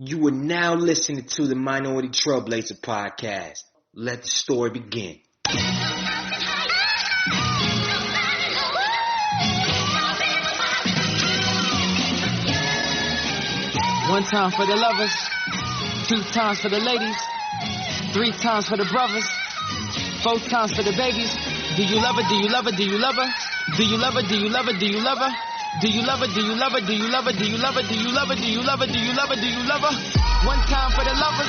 You are now listening to the Minority Trailblazer podcast. Let the story begin. One time for the lovers, two times for the ladies, three times for the brothers, four times for the babies. Do you love her? Do you love her? Do you love her? Do you love her? Do you love her? Do you love her? Do you love her? Do you love her? Do you love her? Do you love her? Do you love her? Do you love her? Do you love her? Do you love her? One time for the lovers,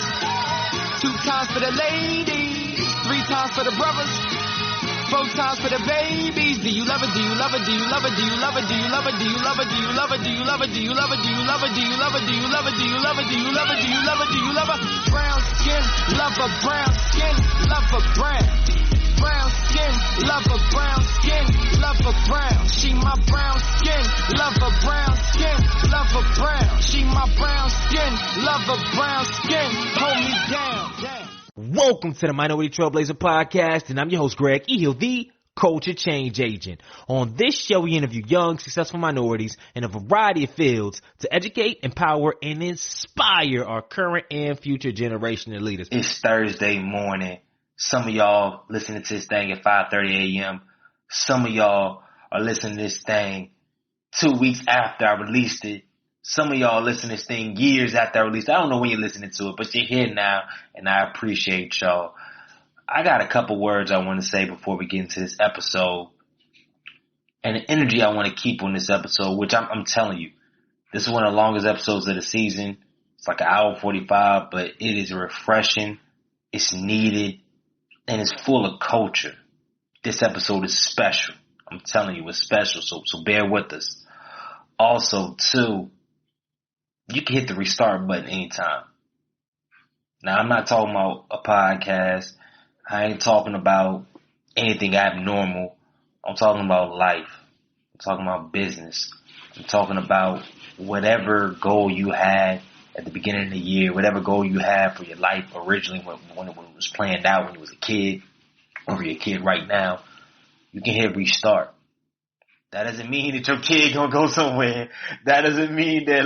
two times for the ladies, three times for the brothers, four times for the babies. Do you love her? Do you love her? Do you love her? Do you love her? Do you love her? Do you love her? Do you love her? Do you love her? Do you love her? Do you love her? Do you love her? Do you love her? Do you love her? Do you love her? Do you love her? Do you love her? Brown skin, love her brown skin, love her brown. Brown skin, love her brown skin, love her brown. She my brown skin, love her brown skin, love her brown. She my brown skin, love her brown skin. Hold me down. Welcome to the Minority Trailblazer podcast, and I'm your host, Greg Ehill, the culture change agent. On this show, we interview young, successful minorities in a variety of fields to educate, empower, and inspire our current and future generation of leaders. It's Thursday morning. Some of y'all listening to this thing at 5:30 a.m. Some of y'all are listening to this thing 2 weeks after I released it. Some of y'all listen to this thing years after I released it. I don't know when you're listening to it, but you're here now, and I appreciate y'all. I got a couple words I want to say before we get into this episode, and the energy I want to keep on this episode, which I'm telling you, this is one of the longest episodes of the season. It's like an hour 45, but it is refreshing. It's needed. And it's full of culture. This episode is special. I'm telling you, it's special. So bear with us. Also, too, you can hit the restart button anytime. Now, I'm not talking about a podcast. I ain't talking about anything abnormal. I'm talking about life. I'm talking about business. I'm talking about whatever goal you had at the beginning of the year, whatever goal you had for your life originally when it was planned out when you was a kid, or you're a kid right now, you can hit restart. That doesn't mean that your kid gonna go somewhere. That doesn't mean that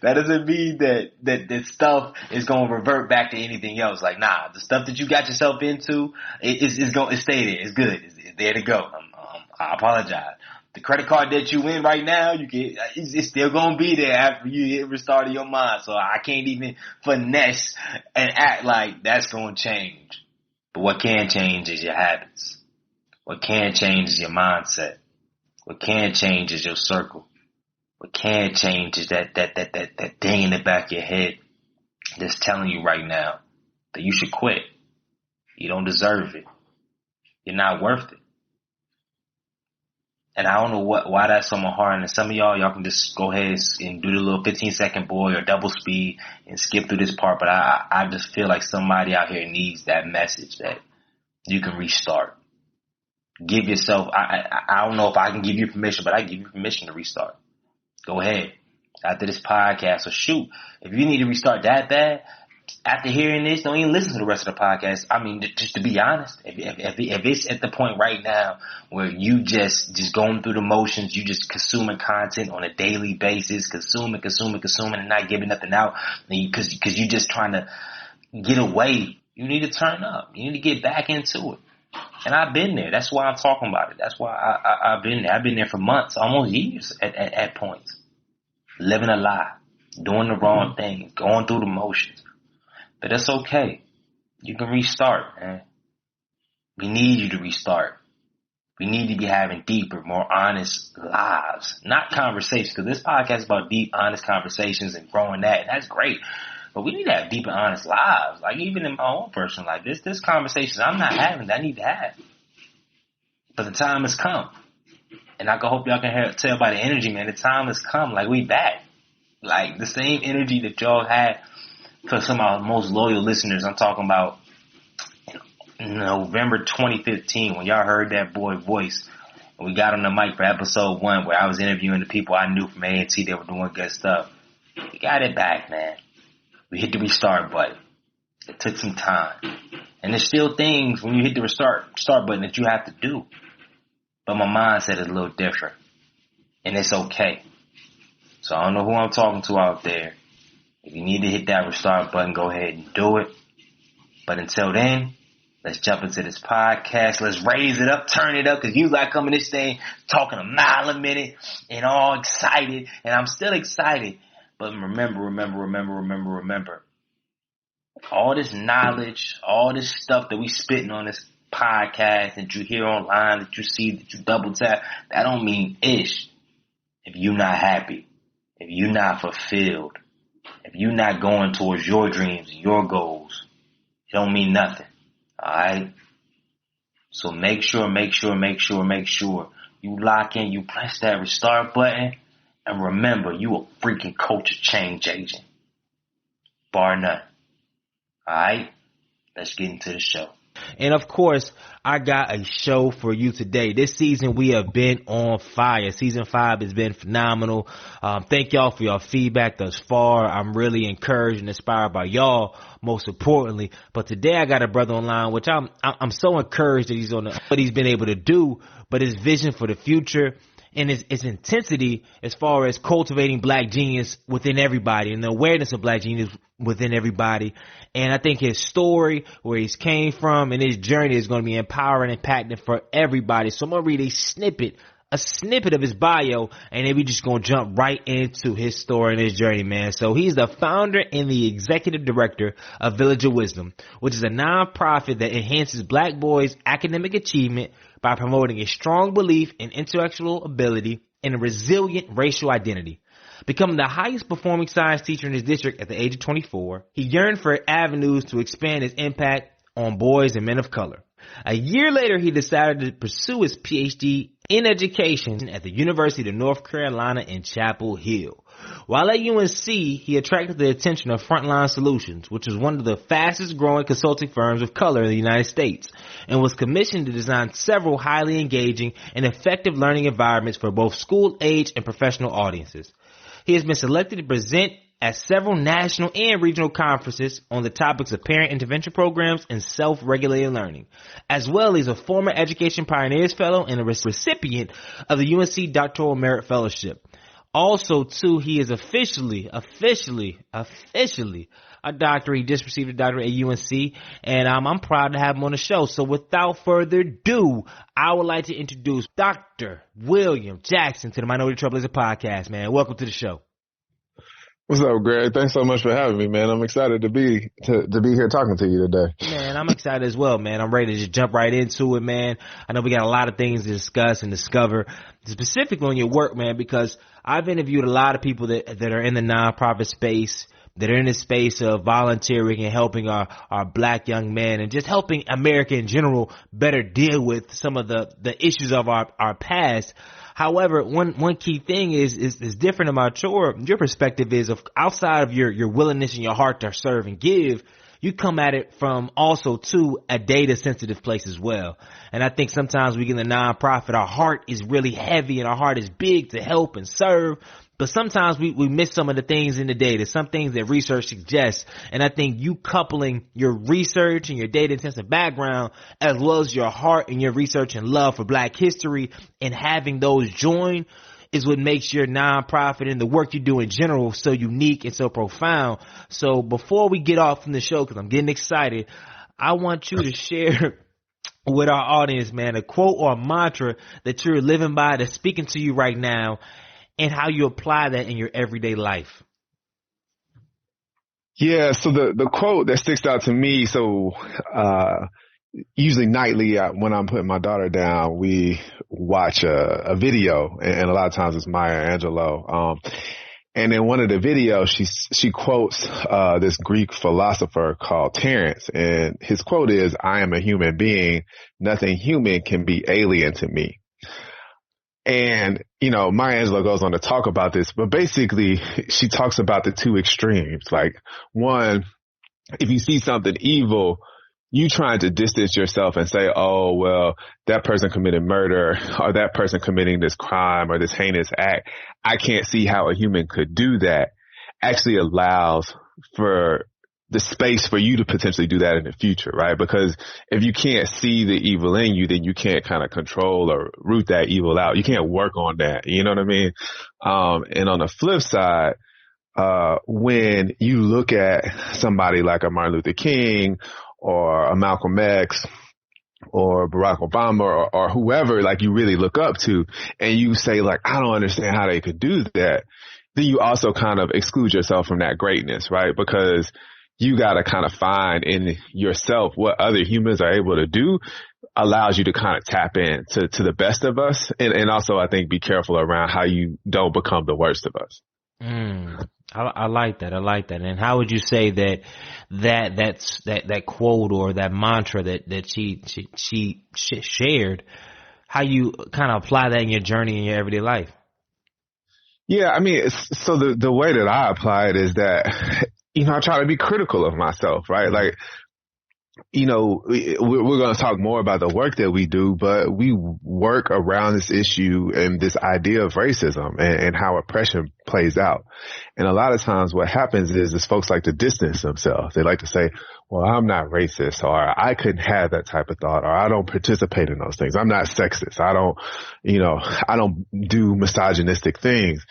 that doesn't mean that stuff is gonna revert back to anything else. Like, nah, the stuff that you got yourself into is gonna stay there. It's good. It's there to go. I apologize. The credit card that you in right now, it's still gonna be there after you hit restart of your mind. So I can't even finesse and act like that's gonna change. But what can change is your habits. What can change is your mindset. What can change is your circle. What can change is that thing in the back of your head that's telling you right now that you should quit. You don't deserve it. You're not worth it. And I don't know why that's so hard. And some of y'all can just go ahead and do the little 15-second boy or double speed and skip through this part. But I just feel like somebody out here needs that message that you can restart. Give yourself, I don't know if I can give you permission, but I give you permission to restart. Go ahead. After this podcast, or shoot, if you need to restart that bad, after hearing this, don't even listen to the rest of the podcast. I mean, just to be honest, if it's at the point right now where you just going through the motions, you just consuming content on a daily basis, consuming, and not giving nothing out, because you just trying to get away, you need to turn up. You need to get back into it. And I've been there. That's why I'm talking about it. That's why I've been there. I've been there for months, almost years at points. Living a lie, doing the wrong things, going through the motions. But that's okay. You can restart, man. We need you to restart. We need to be having deeper, more honest lives, not conversations. Because this podcast is about deep, honest conversations and growing that. And that's great. But we need to have deep and honest lives. Like even in my own personal life, this conversation I'm not having that I need to have. But the time has come. And I hope y'all can tell by the energy, man. The time has come. Like we back. Like the same energy that y'all had for some of our most loyal listeners. I'm talking about in November 2015 when y'all heard that boy voice. And we got on the mic for episode 1 where I was interviewing the people I knew from A&T that were doing good stuff. We got it back, man. We hit the restart button. It took some time. And there's still things when you hit the restart button that you have to do. But my mindset is a little different. And it's okay. So I don't know who I'm talking to out there. If you need to hit that restart button, go ahead and do it. But until then, let's jump into this podcast. Let's raise it up, turn it up, because you like coming this thing talking a mile a minute and all excited. And I'm still excited. But remember. All this knowledge, all this stuff that we spitting on this podcast that you hear online, that you see, that you double tap, that don't mean ish. If you're not happy, if you're not fulfilled, if you're not going towards your dreams, your goals, it don't mean nothing. Alright? So make sure you lock in, you press that restart button, and remember, you a freaking culture change agent. Bar none. Alright? Let's get into the show. And of course, I got a show for you today. This season we have been on fire. Season 5 has been phenomenal. Thank y'all for your feedback thus far. I'm really encouraged and inspired by y'all, most importantly. But today I got a brother online, which I'm so encouraged that he's on what he's been able to do, but his vision for the future and its intensity as far as cultivating black genius within everybody and the awareness of black genius within everybody. And I think his story, where he's came from, and his journey is going to be empowering and impactful for everybody. So I'm going to read a snippet of his bio, and then we just going to jump right into his story and his journey, man. So he's the founder and the executive director of Village of Wisdom, which is a nonprofit that enhances black boys' academic achievement by promoting a strong belief in intellectual ability and a resilient racial identity. Becoming the highest performing science teacher in his district at the age of 24, he yearned for avenues to expand his impact on boys and men of color. A year later, he decided to pursue his PhD in education at the University of North Carolina in Chapel Hill. While at UNC, he attracted the attention of Frontline Solutions, which is one of the fastest growing consulting firms of color in the United States, and was commissioned to design several highly engaging and effective learning environments for both school-age and professional audiences. He has been selected to present at several national and regional conferences on the topics of parent intervention programs and self-regulated learning, as well as a former Education Pioneers Fellow and a recipient of the UNC Doctoral Merit Fellowship. Also, too, he is officially a doctor. He just received a doctorate at UNC, and I'm proud to have him on the show. So without further ado, I would like to introduce Dr. William Jackson to the Minority Trailblazer podcast, man. Welcome to the show. What's up, Greg? Thanks so much for having me, man. I'm excited to be here talking to you today. Man, I'm excited as well, man. I'm ready to just jump right into it, man. I know we got a lot of things to discuss and discover, specifically on your work, man, because I've interviewed a lot of people that are in the nonprofit space, that are in the space of volunteering and helping our black young men and just helping America in general better deal with some of the issues of our past. However, one key thing is different about your perspective is of outside of your willingness and your heart to serve and give, you come at it from also too a data sensitive place as well. And I think sometimes we get in the nonprofit, our heart is really heavy and our heart is big to help and serve. But sometimes we miss some of the things in the data, some things that research suggests. And I think you coupling your research and your data intensive background, as well as your heart and your research and love for black history, and having those join is what makes your nonprofit and the work you do in general so unique and so profound. So before we get off from the show, because I'm getting excited, I want you to share with our audience, man, a quote or a mantra that you're living by that's speaking to you right now, and how you apply that in your everyday life. Yeah, so the quote that sticks out to me, usually nightly when I'm putting my daughter down, we watch a video, and a lot of times it's Maya Angelou. And in one of the videos, she quotes this Greek philosopher called Terence, and his quote is, "I am a human being. Nothing human can be alien to me." And, Maya Angelou goes on to talk about this, but basically she talks about the two extremes. Like, one, if you see something evil, you trying to distance yourself and say, oh, well, that person committed murder, or that person committing this crime or this heinous act, I can't see how a human could do that, actually allows for the space for you to potentially do that in the future, right? Because if you can't see the evil in you, then you can't kind of control or root that evil out. You can't work on that. You know what I mean? And on the flip side, when you look at somebody like a Martin Luther King or a Malcolm X or Barack Obama or whoever, like, you really look up to, and you say, like, I don't understand how they could do that, then you also kind of exclude yourself from that greatness, right? Because you got to kind of find in yourself what other humans are able to do, allows you to kind of tap in to the best of us. And also, I think, be careful around how you don't become the worst of us. I like that. I like that. And how would you say that quote or that mantra that she shared, how you kind of apply that in your journey in your everyday life? Yeah, I mean, so the way that I apply it is that, I try to be critical of myself, right? Like, we're going to talk more about the work that we do, but we work around this issue and this idea of racism and how oppression plays out. And a lot of times what happens is folks like to distance themselves. They like to say, well, I'm not racist, or I couldn't have that type of thought, or I don't participate in those things. I'm not sexist. I don't do misogynistic things.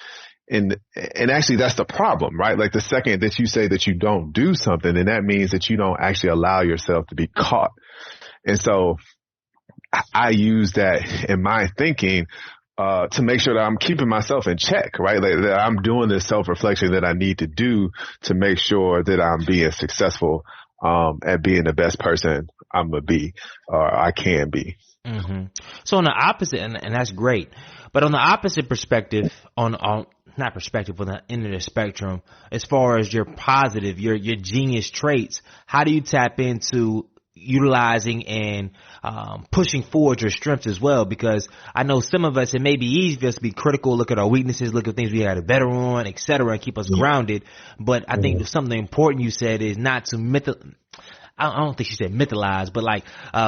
And actually that's the problem, right? Like, the second that you say that you don't do something, then that means that you don't actually allow yourself to be caught. And so I use that in my thinking, to make sure that I'm keeping myself in check, right? Like, that I'm doing this self-reflection that I need to do to make sure that I'm being successful, at being the best person I'm going to be, or I can be. Mm-hmm. So on the opposite, and that's great, but on the opposite perspective, not perspective, but the end of the spectrum, as far as your positive, your genius traits, how do you tap into utilizing and pushing forward your strengths as well? Because I know some of us, it may be easy for us to be critical, look at our weaknesses, look at things we got to better on, etc., and keep us grounded. But I think something important you said is not to I don't think she said mythologize, but like,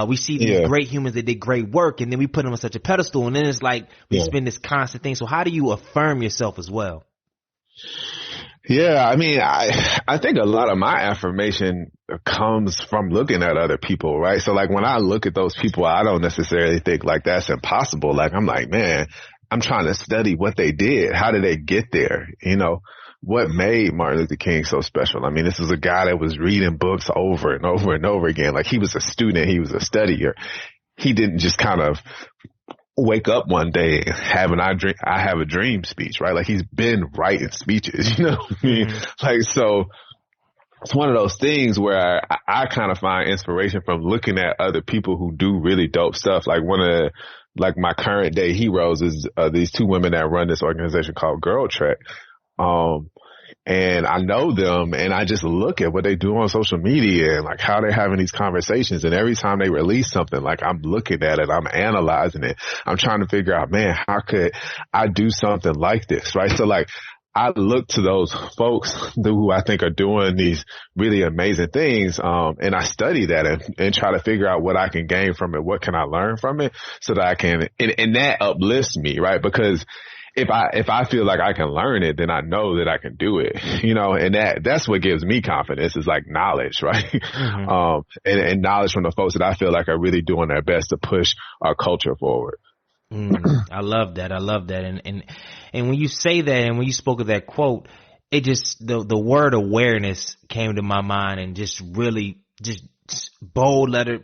we see these great humans that did great work, and then we put them on such a pedestal, and then it's like we spend this constant thing. So how do you affirm yourself as well? Yeah, I mean, I think a lot of my affirmation comes from looking at other people, right? So, like, when I look at those people, I don't necessarily think, like, that's impossible. Like, I'm like, man, I'm trying to study what they did. How did they get there? What made Martin Luther King so special? I mean, this is a guy that was reading books over and over and over again. Like, he was a student. He was a studier. He didn't just kind of wake up one day having I have a dream speech, right? Like, he's been writing speeches, what I mean? Like, so it's one of those things where I kind of find inspiration from looking at other people who do really dope stuff. Like, one of my current day heroes is these two women that run this organization called Girl Trek. And I know them, and I just look at what they do on social media and, like, how they're having these conversations. And every time they release something, like, I'm looking at it, I'm analyzing it. I'm trying to figure out, man, how could I do something like this? Right. So, like, I look to those folks who I think are doing these really amazing things. And I study that and try to figure out what I can gain from it. What can I learn from it so that I can, and that uplifts me, right? Because if I feel like I can learn it, then I know that I can do it, and that's what gives me confidence, is like knowledge, right? Mm-hmm. And knowledge from the folks that I feel like are really doing their best to push our culture forward. I love that. I love that. And when you say that, and when you spoke of that quote, it just, the word awareness came to my mind, and just really just bold letter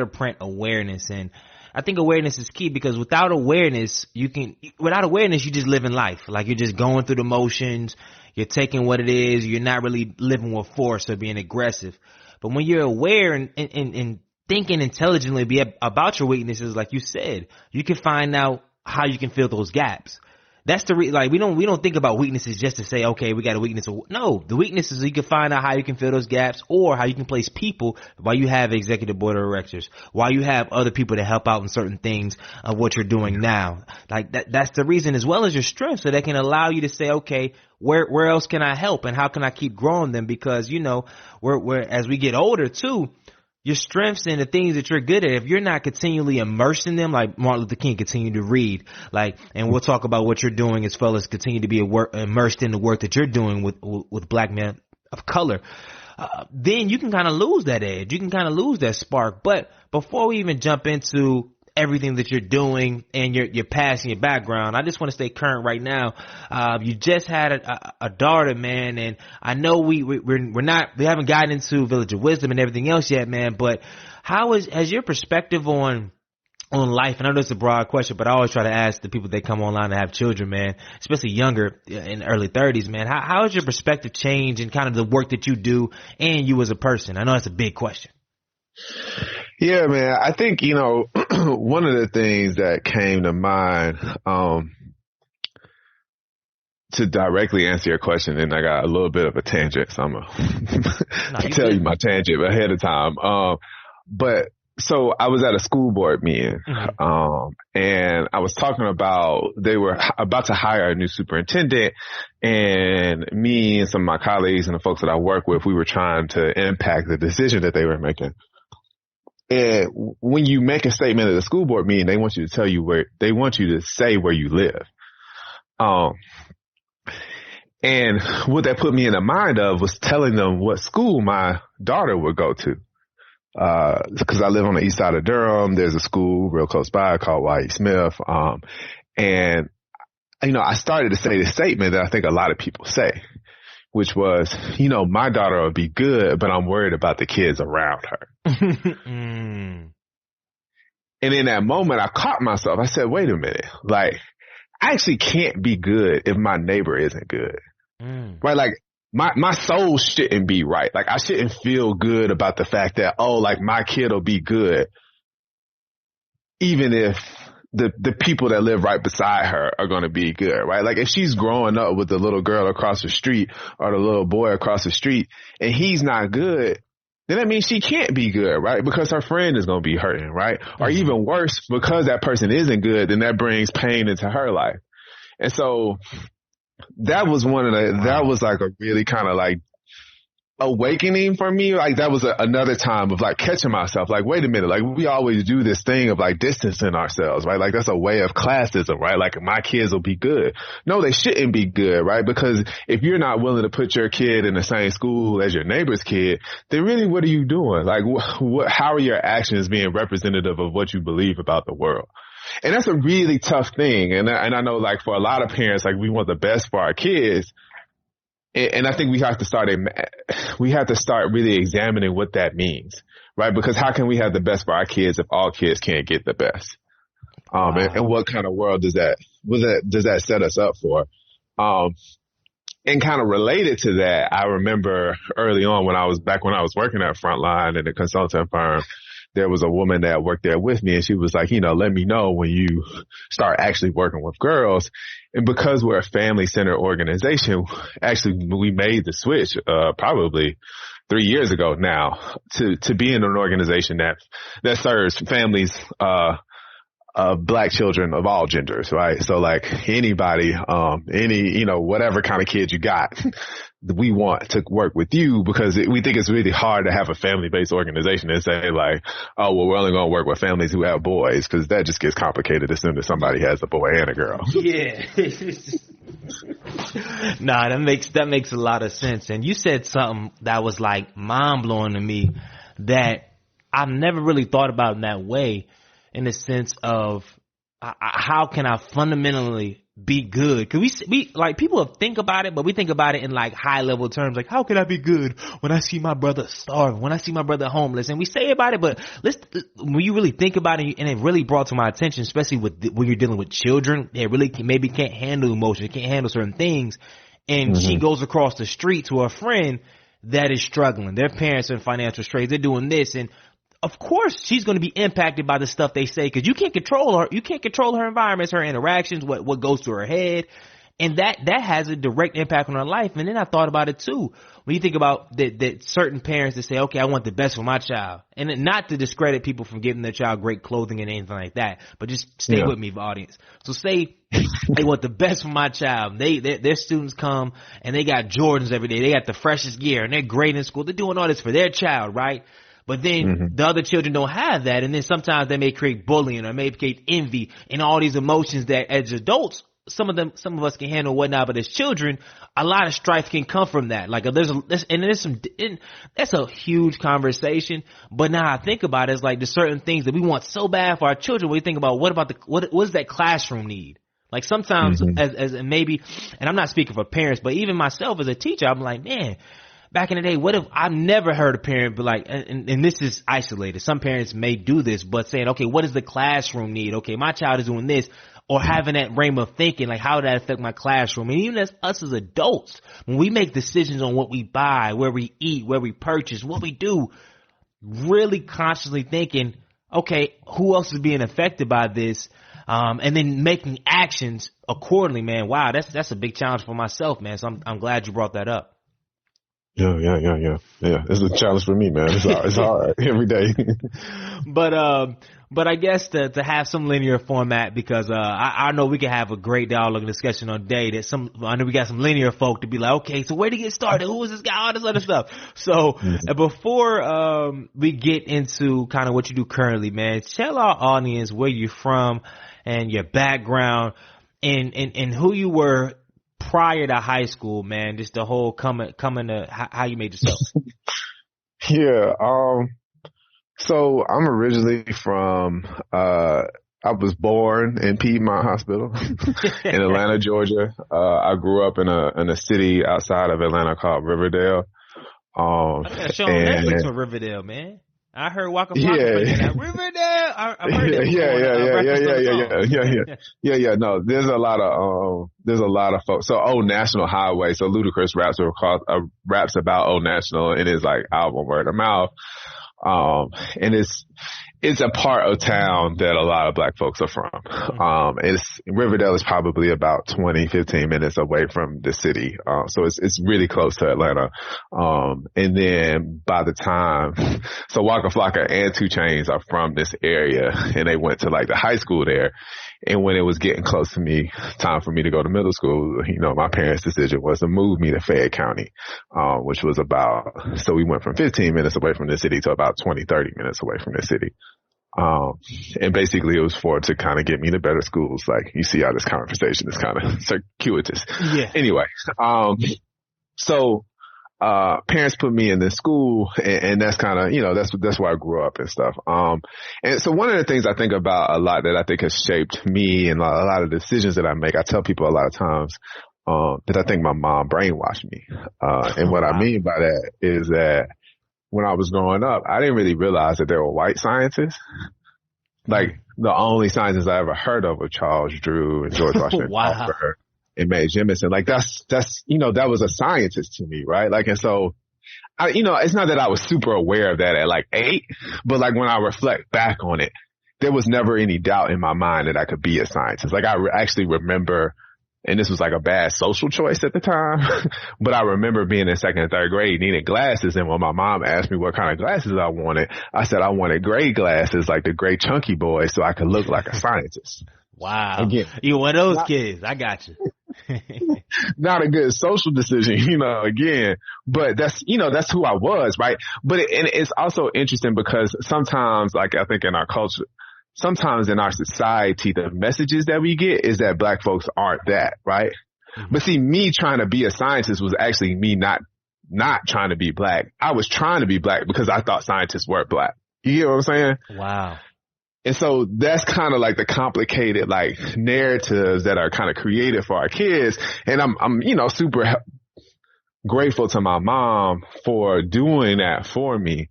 print awareness. And I think awareness is key, because without awareness, you just live in life. Like, you're just going through the motions. You're taking what it is. You're not really living with force or being aggressive. But when you're aware and thinking intelligently about your weaknesses, like you said, you can find out how you can fill those gaps. That's we don't think about weaknesses just to say, okay, we got a weakness. No, the weakness is you can find out how you can fill those gaps, or how you can place people while you have executive board of directors, while you have other people to help out in certain things of what you're doing now. Like, that's the reason, as well as your strengths, so that can allow you to say, okay, where else can I help, and how can I keep growing them? Because, we're as we get older too, your strengths and the things that you're good at, if you're not continually immersed in them, like Martin Luther King continued to read, and we'll talk about what you're doing as well as continue to be immersed in the work that you're doing with black men of color, then you can kind of lose that edge. You can kind of lose that spark. But before we even jump into everything that you're doing and your past and your background. I just want to stay current right now. You just had a daughter, man, and I know we haven't gotten into Village of Wisdom and everything else yet, man, but has your perspective on life, and I know it's a broad question, but I always try to ask the people that come online to have children, man, especially younger in the early 30s, man, how has your perspective changed in kind of the work that you do and you as a person? I know that's a big question. Yeah, man. I think, one of the things that came to mind, to directly answer your question, and I got a little bit of a tangent, so I'm going to tell you my tangent ahead of time. But so I was at a school board meeting, and I was talking about, they were about to hire a new superintendent, and me and some of my colleagues and the folks that I work with, we were trying to impact the decision that they were making. And when you make a statement at a school board meeting, they want you to say where you live. And what that put me in the mind of was telling them what school my daughter would go to. Cause I live on the east side of Durham. There's a school real close by called Y.E. Smith. And I started to say the statement that I think a lot of people say, which was, my daughter will be good, but I'm worried about the kids around her. And in that moment, I caught myself. I said, wait a minute. Like, I actually can't be good if my neighbor isn't good. Right? Like, my soul shouldn't be right. Like, I shouldn't feel good about the fact that, my kid will be good, even if the people that live right beside her are going to be good, right? Like, if she's growing up with the little girl across the street or the little boy across the street and he's not good, then that means she can't be good, right? Because her friend is going to be hurting, right? Or even worse, because that person isn't good, then that brings pain into her life. And so that was that was like a really kind of like awakening for me. Like, that was another time of like catching myself, like, wait a minute, like, we always do this thing of like distancing ourselves, right? Like, that's a way of classism, right? Like, my kids will be good. No, they shouldn't be good, right? Because if you're not willing to put your kid in the same school as your neighbor's kid, then really, what are you doing? Like, how are your actions being representative of what you believe about the world? And that's a really tough thing. And I know, like, for a lot of parents, like, we want the best for our kids. And I think we have to start really examining what that means, right? Because how can we have the best for our kids if all kids can't get the best? And what kind of world does that set us up for? And kind of related to that, I remember early on when I was working at Frontline in a consulting firm, there was a woman that worked there with me, and she was like, let me know when you start actually working with girls. And because we're a family-centered organization, actually we made the switch, probably 3 years ago now to be in an organization that serves families, Black children of all genders, right? So like anybody, whatever kind of kid you got, we want to work with you because we think it's really hard to have a family-based organization and say like, oh, well, we're only going to work with families who have boys, because that just gets complicated as soon as somebody has a boy and a girl. Yeah. Nah, that makes a lot of sense. And you said something that was like mind-blowing to me that I've never really thought about in that way, in the sense of how can I fundamentally be good? Cause we like, people think about it, but we think about it in like high level terms. Like, how can I be good when I see my brother starving, when I see my brother homeless? And we say about it, but when you really think about it, and it really brought to my attention, especially when you're dealing with children, they really maybe can't handle emotion, can't handle certain things. And she goes across the street to a friend that is struggling. Their parents are in financial straits. They're doing this. And of course, she's going to be impacted by the stuff they say, because you can't control her. You can't control her environments, her interactions, what goes through her head. And that has a direct impact on her life. And then I thought about it too. When you think about that certain parents that say, okay, I want the best for my child. And not to discredit people from giving their child great clothing and anything like that, but just stay with me, audience. So say they want the best for my child. Their students come and they got Jordans every day. They got the freshest gear and they're great in school. They're doing all this for their child, right? But then the other children don't have that. And then sometimes they may create bullying or may create envy and all these emotions that as adults some of us can handle whatnot, but as children, a lot of strife can come from that. Like that's a huge conversation. But now I think about it, it's like there's certain things that we want so bad for our children. We think about what does that classroom need? Like sometimes as maybe, and I'm not speaking for parents, but even myself as a teacher, I'm like, man, back in the day, what if I've never heard a parent be like, and this is isolated. Some parents may do this, but saying, okay, what does the classroom need? Okay, my child is doing this, or having that frame of thinking, like how did that affect my classroom? And even as us as adults, when we make decisions on what we buy, where we eat, where we purchase, what we do, really consciously thinking, okay, who else is being affected by this? And then making actions accordingly, man. Wow, that's a big challenge for myself, man. So I'm glad you brought that up. Yeah. It's a challenge for me, man. It's hard every day. But I guess to have some linear format, because I know we can have a great dialogue and discussion on day that I know we got some linear folk to be like, okay, so where to get started? Who is this guy? All this other stuff. So before we get into kind of what you do currently, man, tell our audience where you're from and your background and who you were prior to high school, man. Just the whole coming to how you made yourself. Yeah. So I'm originally from, I was born in Piedmont Hospital in Atlanta, Georgia. I grew up in a city outside of Atlanta called Riverdale. I got a show on Netflix for Riverdale, man. I heard Waka Flocka bringing that. Riverdale. I heard that. Yeah. No, there's a lot of folks. So Old National Highway. So Ludacris raps about Old National in his like album Word of Mouth. And it's a part of town that a lot of black folks are from. Riverdale is probably about 15 minutes away from the city. So it's really close to Atlanta. And then by the time, so Waka Flocka and 2 Chainz are from this area and they went to like the high school there. And when it was getting close to time for me to go to middle school, my parents' decision was to move me to Fayette County, which was so we went from 15 minutes away from the city to about 20-30 minutes away from the city. And basically it was to kind of get me to better schools. Like you see how this conversation is kind of circuitous. Yeah. Anyway, so parents put me in this school and that's kind of, that's where I grew up and stuff. And so one of the things I think about a lot that I think has shaped me and a lot of decisions that I make, I tell people a lot of times, that I think my mom brainwashed me. And what I mean by that is that when I was growing up, I didn't really realize that there were white scientists. Like the only scientists I ever heard of were Charles Drew and George Washington Carver and Mae Jemison. Like that's, that was a scientist to me, right? Like, and so it's not that I was super aware of that at like 8, but like when I reflect back on it, there was never any doubt in my mind that I could be a scientist. Like I actually remember, and this was like a bad social choice at the time, but I remember being in 2nd and 3rd grade needing glasses. And when my mom asked me what kind of glasses I wanted, I said I wanted gray glasses, like the gray chunky boys, so I could look like a scientist. Wow. Again, you one of those kids. I got you. Not a good social decision, again, but that's who I was, right? But it's also interesting because sometimes, like I think in our culture, sometimes in our society, the messages that we get is that black folks aren't that, right? Mm-hmm. But see, me trying to be a scientist was actually me not trying to be black. I was trying to be black because I thought scientists weren't black. You get what I'm saying? Wow. And so that's kind of like the complicated like narratives that are kind of created for our kids. And I'm super grateful to my mom for doing that for me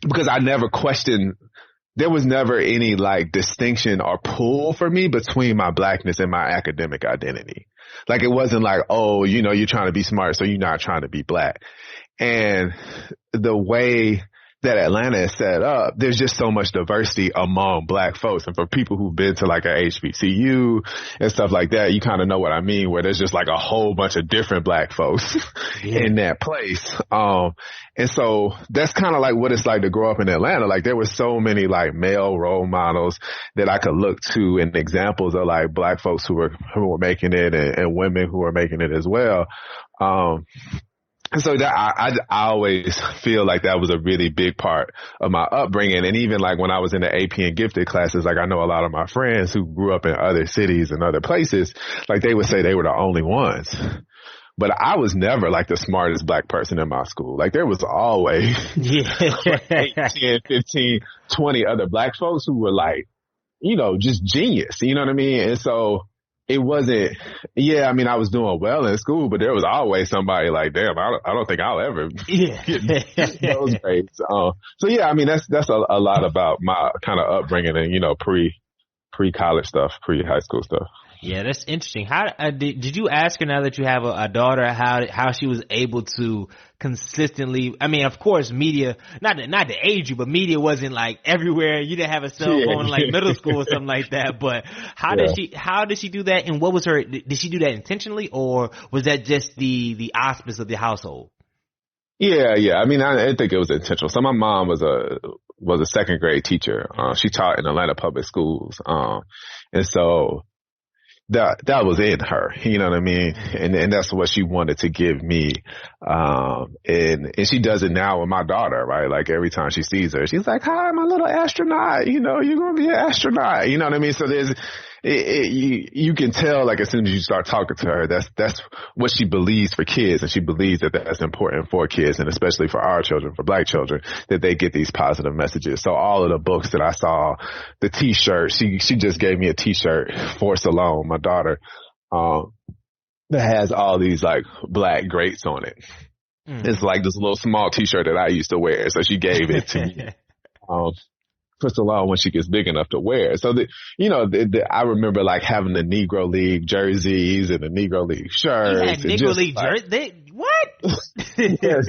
because I never questioned. There was never any like distinction or pull for me between my blackness and my academic identity. Like it wasn't like, oh, you're trying to be smart, so you're not trying to be black. And the way that Atlanta is set up, there's just so much diversity among black folks. And for people who've been to like a HBCU and stuff like that, you kind of know what I mean, where there's just like a whole bunch of different black folks in that place. And so that's kind of like what it's like to grow up in Atlanta. Like there were so many like male role models that I could look to and examples of like black folks who were making it and women who were making it as well. So that I always feel like that was a really big part of my upbringing. And even like when I was in the AP and gifted classes, like I know a lot of my friends who grew up in other cities and other places, like they would say they were the only ones. But I was never like the smartest black person in my school. Like there was always like 8, 10, 15, 20 other black folks who were like, you know, just genius. You know what I mean? And so it wasn't, I mean, I was doing well in school, but there was always somebody like, damn, I don't think I'll ever get those grades. So yeah, I mean, that's a lot about my kind of upbringing and, you know, pre-college stuff, pre-high school stuff. Yeah, that's interesting. How did you ask her, now that you have a daughter, how she was able to consistently? I mean, of course, media, not to age you, but media wasn't like everywhere. You didn't have a cell phone in like middle school or something like that. But how did she do that? And what was her? Did she do that intentionally, or was that just the auspice of the household? Yeah. I mean, I think it was intentional. So my mom was a second grade teacher. She taught in Atlanta public schools, and so that was in her, you know what I mean? And that's what she wanted to give me. And she does it now with my daughter, right? Like every time she sees her, she's like, hi, my little astronaut, you know, you're going to be an astronaut. You know what I mean? So you can tell, like, as soon as you start talking to her, that's what she believes for kids. And she believes that that's important for kids, and especially for our children, for black children, that they get these positive messages. So all of the books that I saw, the t-shirt, she just gave me a t-shirt for Salome, my daughter, that has all these like black greats on it. It's like this little small t-shirt that I used to wear. So she gave it to me. For Salome when she gets big enough to wear. So I remember like having the Negro League jerseys and the Negro League shirts. You had Negro League jerseys? What? Yes.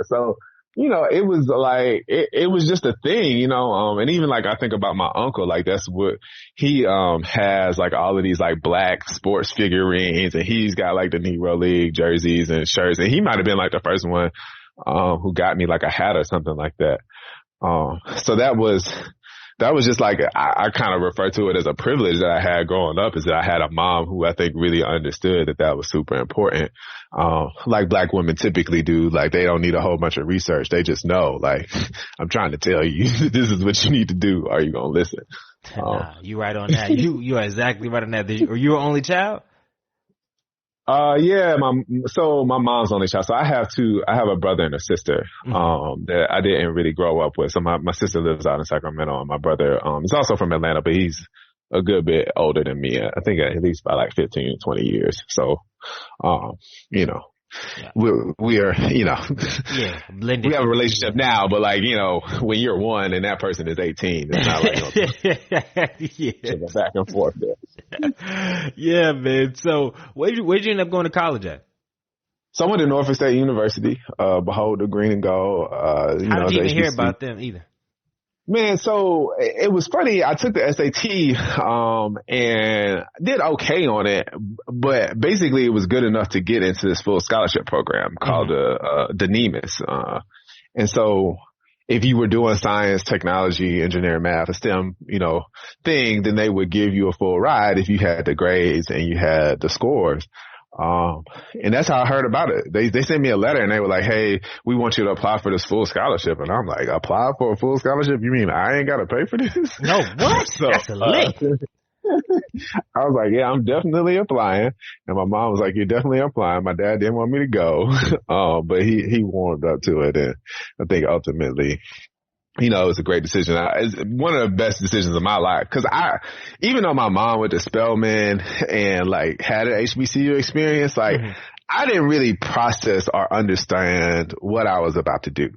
So, you know, it was like, it was just a thing, you know, and even like I think about my uncle, like that's what he, has like all of these like black sports figurines, and he's got like the Negro League jerseys and shirts, and he might have been like the first one, who got me like a hat or something like that. So that was just like, I kind of refer to it as a privilege that I had growing up, is that I had a mom who I think really understood that was super important. Like black women typically do, like they don't need a whole bunch of research. They just know, like, I'm trying to tell you, this is what you need to do. Are you going to listen? You right on that. You are exactly right on that. Are you an only child? Yeah, my mom's only child. So I have a brother and a sister, that I didn't really grow up with. So my sister lives out in Sacramento, and my brother, is also from Atlanta, but he's a good bit older than me. I think at least by like 15, 20 years. So, you know, we are, you know, blended. We have a relationship now, but like, you know, when you're 1 and that person is 18, it's not like, back and forth there. Yeah, man. So where'd you end up going to college at? So I went to Norfolk State University, behold the green and gold. How did you even hear about them either? Man, so it was funny. I took the SAT, and did okay on it, but basically it was good enough to get into this full scholarship program called the NEMIS. And so if you were doing science, technology, engineering, math, a STEM, you know, thing, then they would give you a full ride if you had the grades and you had the scores. And that's how I heard about it. They sent me a letter and they were like, hey, we want you to apply for this full scholarship. And I'm like, apply for a full scholarship? You mean I ain't got to pay for this? No, what? So, that's a lick. I was like, yeah, I'm definitely applying. And my mom was like, you're definitely applying. My dad didn't want me to go. But he warmed up to it. And I think ultimately, you know, it was a great decision. It's one of the best decisions of my life. Cause even though my mom went to Spelman and like had an HBCU experience, like I didn't really process or understand what I was about to do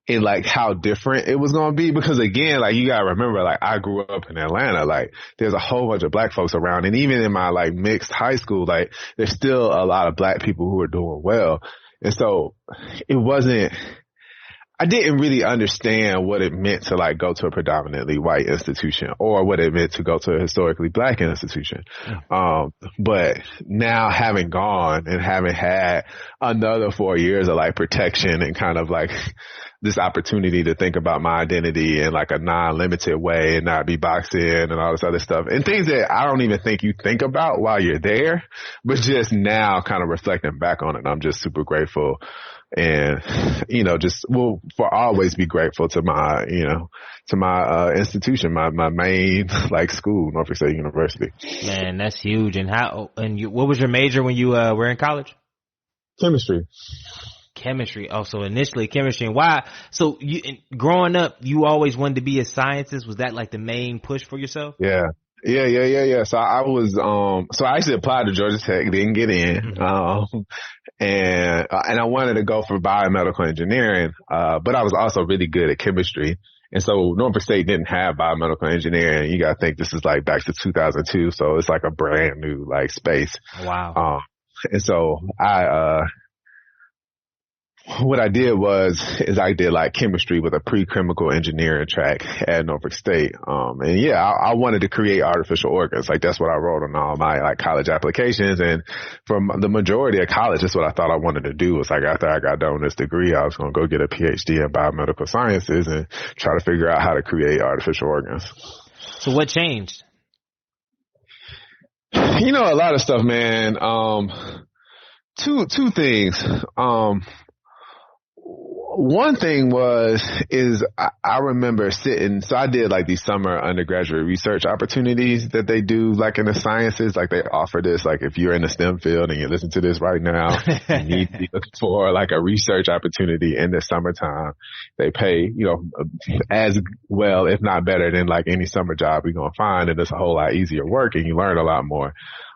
and like how different it was going to be. Because again, like you got to remember, like I grew up in Atlanta, like there's a whole bunch of black folks around. And even in my like mixed high school, like there's still a lot of black people who are doing well. And so it wasn't, I didn't really understand what it meant to like go to a predominantly white institution or what it meant to go to a historically black institution. But now having gone and having had another 4 years of like protection and kind of like this opportunity to think about my identity in like a non-limited way and not be boxed in and all this other stuff and things that I don't even think you think about while you're there, but just now kind of reflecting back on it, I'm just super grateful. And, you know, just will for always be grateful to my, you know, to my, institution, my main, like school, Norfolk State University. Man, that's huge. And what was your major when you, were in college? Chemistry. Oh, so initially chemistry. And why? So growing up, you always wanted to be a scientist. Was that like the main push for yourself? Yeah. So I was, so I actually applied to Georgia Tech, didn't get in. And I wanted to go for biomedical engineering, but I was also really good at chemistry. And so Norfolk State didn't have biomedical engineering. You gotta think this is like back to 2002. So it's like a brand new like space. Wow. And so what I did is I did like chemistry with a pre-chemical engineering track at Norfolk State. And yeah, I wanted to create artificial organs. Like that's what I wrote on all my like college applications. And from the majority of college, that's what I thought I wanted to do was like after I got done with this degree, I was going to go get a PhD in biomedical sciences and try to figure out how to create artificial organs. So what changed? You know, a lot of stuff, man. Two things. One thing is I remember sitting, so I did like these summer undergraduate research opportunities that they do like in the sciences, like they offer this, like if you're in the STEM field and you listen to this right now, you need to be looking for like a research opportunity in the summertime. They pay, you know, as well, if not better than like any summer job you're going to find. And it's a whole lot easier work and you learn a lot more.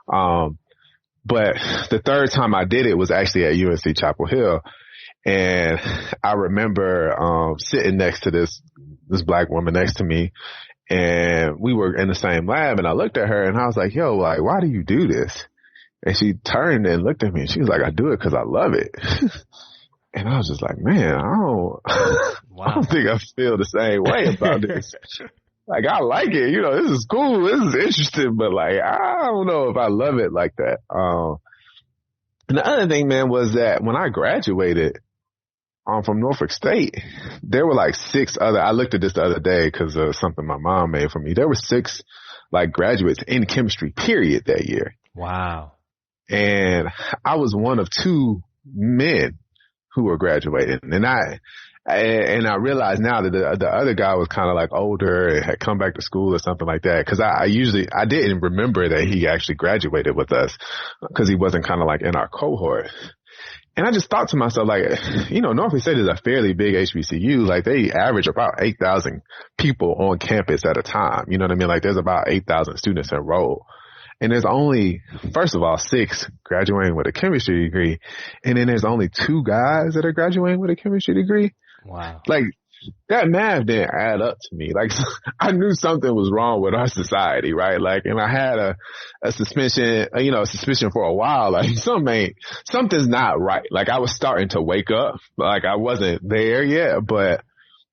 But the third time I did it was actually at UNC Chapel Hill. And I remember, sitting next to this black woman next to me and we were in the same lab and I looked at her and I was like, yo, like, why do you do this? And she turned and looked at me and she was like, I do it because I love it. And I was just like, man, I don't think I feel the same way about this. Like, I like it. You know, this is cool. This is interesting, but like, I don't know if I love it like that. And the other thing, man, was that when I graduated, from Norfolk State, there were like 6 other, I looked at this the other day because of something my mom made for me. There were 6 like graduates in chemistry period that year. Wow. And I was one of 2 men who were graduating. And I realized now that the other guy was kind of like older and had come back to school or something like that. Cause I didn't remember that he actually graduated with us cause he wasn't kind of like in our cohort. And I just thought to myself, like, you know, Norfolk State is a fairly big HBCU. Like they average about 8,000 people on campus at a time. You know what I mean? Like there's about 8,000 students enrolled. And there's only, first of all, 6 graduating with a chemistry degree. And then there's only 2 guys that are graduating with a chemistry degree. Wow. Like that math didn't add up to me. Like I knew something was wrong with our society, right? Like, and I had a suspicion for a while. Like something's not right. Like I was starting to wake up. Like I wasn't there yet, but,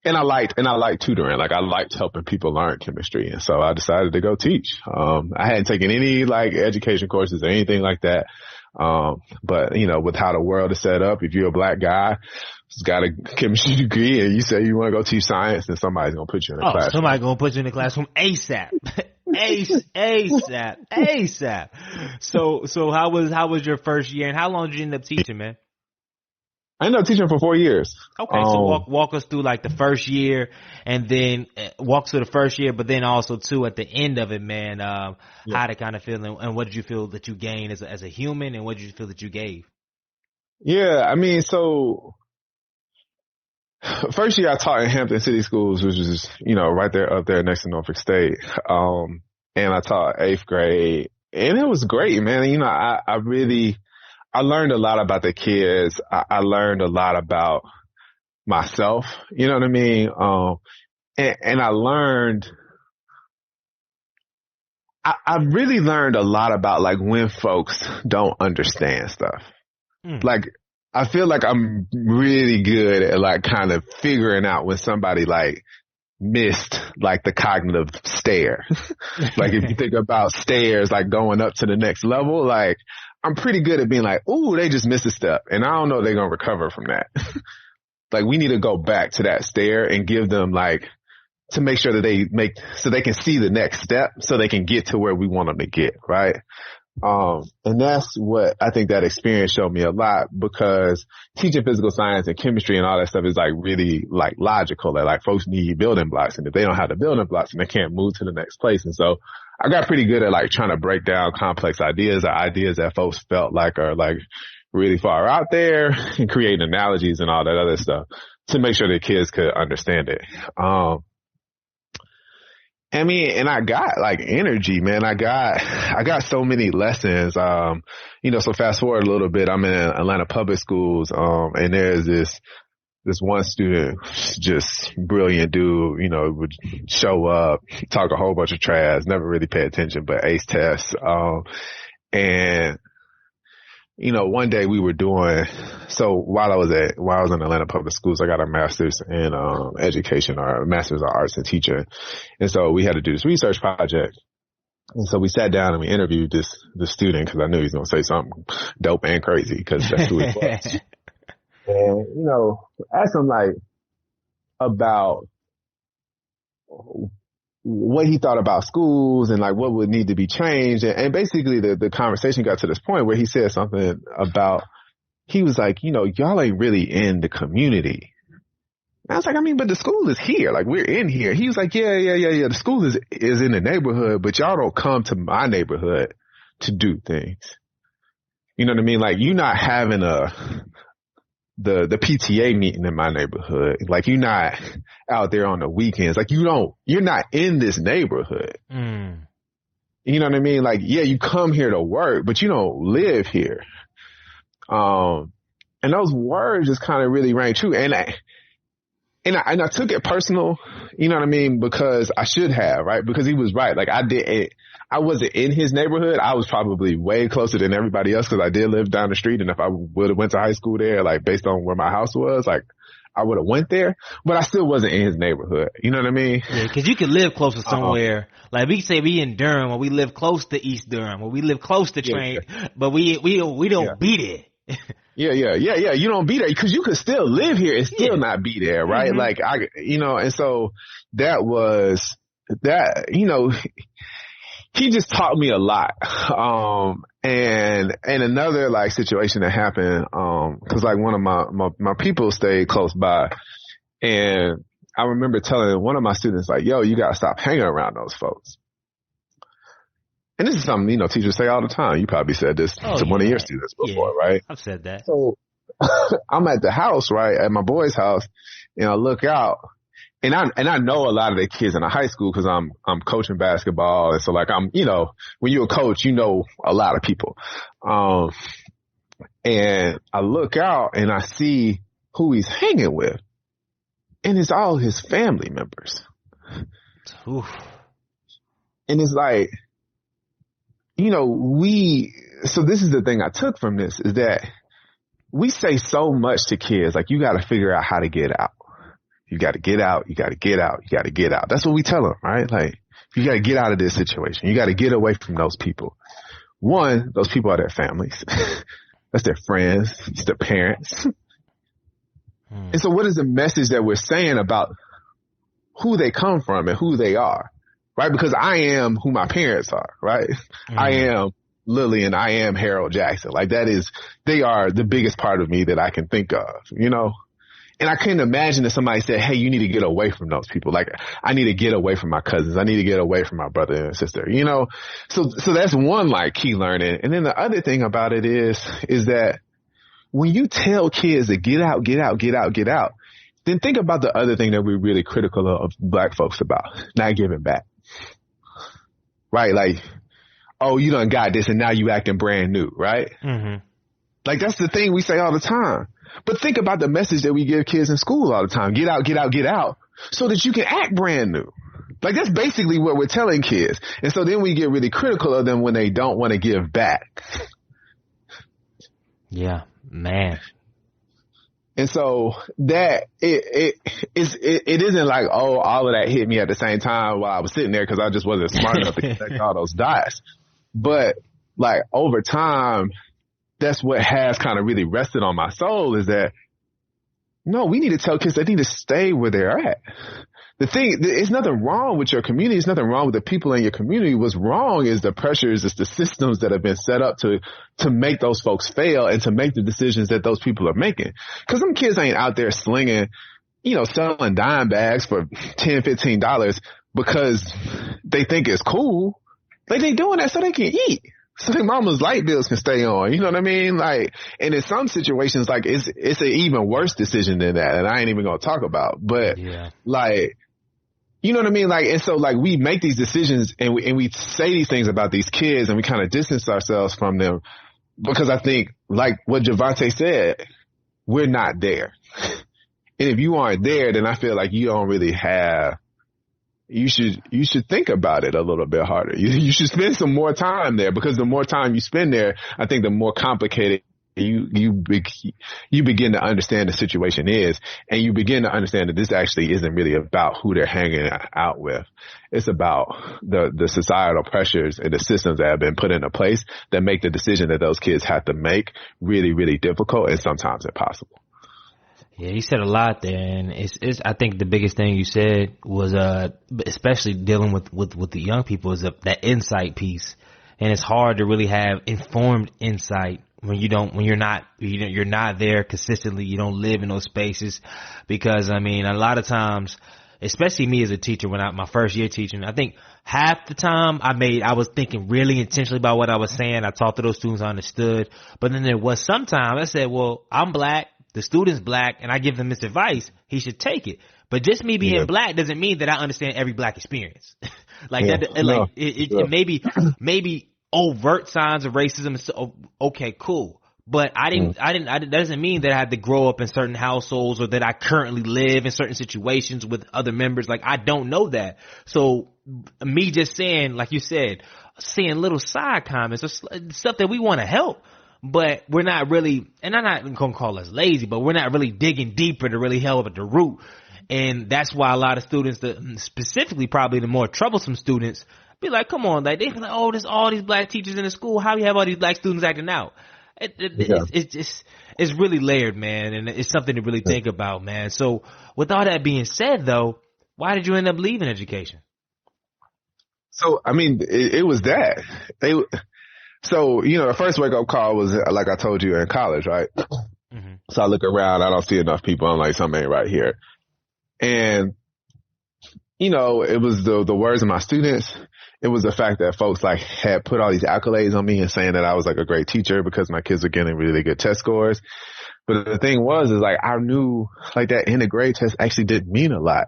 and I liked tutoring. Like I liked helping people learn chemistry. And so I decided to go teach. I hadn't taken any like education courses or anything like that. But you know, with how the world is set up, if you're a black guy who's got a chemistry degree and you say you want to go teach science, then somebody's going to put you in a classroom. Somebody's going to put you in the classroom ASAP. ASAP. So how was your first year and how long did you end up teaching, man? I ended up teaching for 4 years. Okay, so walk us through like the first year and then walk through the first year, but then also too at the end of it, man, how to kind of feel and what did you feel that you gained as a human and what did you feel that you gave? Yeah, I mean, so first year I taught in Hampton City Schools, which is, you know, right there up there next to Norfolk State. And I taught 8th grade and it was great, man. You know, I learned a lot about the kids. I learned a lot about myself. You know what I mean? And I learned, I really learned a lot about like when folks don't understand stuff. Like I feel like I'm really good at like kind of figuring out when somebody like missed like the cognitive stare. Like if you think about stairs, like going up to the next level, like I'm pretty good at being like, ooh, they just missed a step. And I don't know if they're going to recover from that. Like we need to go back to that stair and give them like, to make sure that so they can see the next step so they can get to where we want them to get. Right. And that's what I think that experience showed me a lot, because teaching physical science and chemistry and all that stuff is like really like logical, that like folks need building blocks, and if they don't have the building blocks, then they can't move to the next place. And so I got pretty good at like trying to break down complex ideas, or ideas that folks felt like are like really far out there, and create analogies and all that other stuff to make sure the kids could understand it. I mean, and I got like energy, man. I got so many lessons. So fast forward a little bit, I'm in Atlanta public schools. And there's this one student, just brilliant dude, would show up, talk a whole bunch of trash, never really pay attention, but ace tests. And one day we were while I was in Atlanta public schools, I got a master's in education, or a master's of arts and teaching. And so we had to do this research project. And so we sat down and we interviewed this student, because I knew he was going to say something dope and crazy, because that's who he was. And, asked him like about what he thought about schools and like what would need to be changed. And basically the conversation got to this point where he said something about, he was like, y'all ain't really in the community. And I was like, I mean, but the school is here. Like we're in here. He was like, yeah. The school is in the neighborhood, but y'all don't come to my neighborhood to do things. You know what I mean? Like you're not having the PTA meeting in my neighborhood. Like you're not out there on the weekends. Like you're not in this neighborhood. Mm. You know what I mean? Like, yeah, you come here to work, but you don't live here. And those words just kind of really rang true. And I took it personal, you know what I mean? Because I should have, right? Because he was right. Like I wasn't in his neighborhood. I was probably way closer than everybody else, because I did live down the street. And if I would have went to high school there, like based on where my house was, like I would have went there, but I still wasn't in his neighborhood. You know what I mean? Yeah, because you could live closer somewhere. Like we say we in Durham, or we live close to East Durham, or we live close to Train, but we don't be there. Yeah. You don't be there, because you could still live here and still not be there, right? Mm-hmm. Like and so that was that, he just taught me a lot. And another like situation that happened, cause like one of my people stayed close by, and I remember telling one of my students like, yo, you gotta stop hanging around those folks. And this is something, teachers say all the time. You probably said this to one of your students before, right? I've said that. So I'm at the house, right? At my boy's house, and I look out, and I know a lot of the kids in the high school, because I'm coaching basketball. And so like when you're a coach, a lot of people. And I look out and I see who he's hanging with, and it's all his family members. Oof. And it's like, so this is the thing I took from this, is that we say so much to kids, like you got to figure out how to get out. You got to get out. You got to get out. You got to get out. That's what we tell them, right? Like you got to get out of this situation. You got to get away from those people. One, those people are their families. That's their friends. It's their parents. And so what is the message that we're saying about who they come from and who they are? Right? Because I am who my parents are, right? I am Lily and I am Harold Jackson. Like they are the biggest part of me that I can think of, And I couldn't imagine if somebody said, hey, you need to get away from those people. Like I need to get away from my cousins. I need to get away from my brother and sister, So that's one like key learning. And then the other thing about it is that when you tell kids to get out, then think about the other thing that we're really critical of Black folks about, not giving back. Right? Like, oh, you done got this and now you acting brand new, right? Mm-hmm. Like that's the thing we say all the time. But think about the message that we give kids in school all the time. Get out, so that you can act brand new. Like that's basically what we're telling kids. And so then we get really critical of them when they don't want to give back. Yeah, man. And so that it isn't like, oh, all of that hit me at the same time while I was sitting there because I just wasn't smart enough to connect all those dots. But like over time, that's what has kind of really rested on my soul is that, no, we need to tell kids they need to stay where they're at. The thing, there's nothing wrong with your community. There's nothing wrong with the people in your community. What's wrong is the pressures, it's the systems that have been set up to make those folks fail and to make the decisions that those people are making. Cause them kids ain't out there slinging, selling dime bags for $10, $15 because they think it's cool. Like they doing that so they can eat. So their mama's light bills can stay on. You know what I mean? Like, and in some situations, like it's an even worse decision than that. And I ain't even going to talk about, but like, you know what I mean? Like, and so like we make these decisions and we say these things about these kids and we kind of distance ourselves from them because I think like what Javante said, we're not there. And if you aren't there, then I feel like you don't really have, you should think about it a little bit harder. You should spend some more time there because the more time you spend there, I think the more complicated you begin to understand the situation is, and you begin to understand that this actually isn't really about who they're hanging out with. It's about the societal pressures and the systems that have been put into place that make the decision that those kids have to make really, really difficult and sometimes impossible. Yeah, you said a lot there, and it's I think the biggest thing you said was especially dealing with the young people is that insight piece, and it's hard to really have informed insight when you're not there consistently. You don't live in those spaces because I mean a lot of times, especially me as a teacher when my first year teaching, I think half the time I was thinking really intentionally about what I was saying. I talked to those students, I understood, but then there was sometimes I said, well, I'm black. The student's black and I give them this advice, he should take it. But just me being black doesn't mean that I understand every black experience. It maybe overt signs of racism. So, okay, cool. But that doesn't mean that I had to grow up in certain households or that I currently live in certain situations with other members. Like I don't know that. So me just saying, like you said, saying little side comments or stuff that we want to help. But we're not really, and I'm not going to call us lazy, but we're not really digging deeper to really help at the root. And that's why a lot of students, specifically probably the more troublesome students, be like, come on, like they feel like, oh, there's all these black teachers in the school. How you have all these black students acting out? It's really layered, man. And it's something to really think about, man. So with all that being said, though, why did you end up leaving education? So, I mean, it was that. So, the first wake-up call was, like I told you, in college, right? Mm-hmm. So I look around, I don't see enough people. I'm like, something ain't right here. And, it was the words of my students. It was the fact that folks, like, had put all these accolades on me and saying that I was, like, a great teacher because my kids were getting really good test scores. But the thing was, is, like, I knew, like, that end of grade test actually didn't mean a lot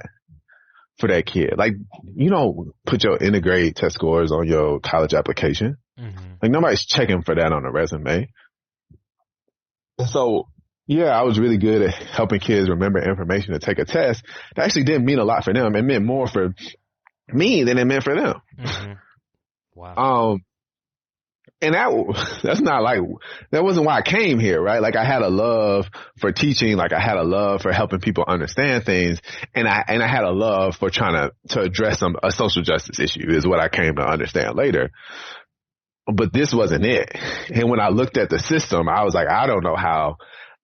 for that kid. Like, you don't put your end of grade test scores on your college application. Mm-hmm. Like nobody's checking for that on a resume. So I was really good at helping kids remember information to take a test. That actually didn't mean a lot for them. It meant more for me than it meant for them. Mm-hmm. Wow. And that's not like, that wasn't why I came here, right? Like I had a love for teaching, like I had a love for helping people understand things, and I had a love for trying to address a social justice issue is what I came to understand later. But this wasn't it. And when I looked at the system, I was like, I don't know how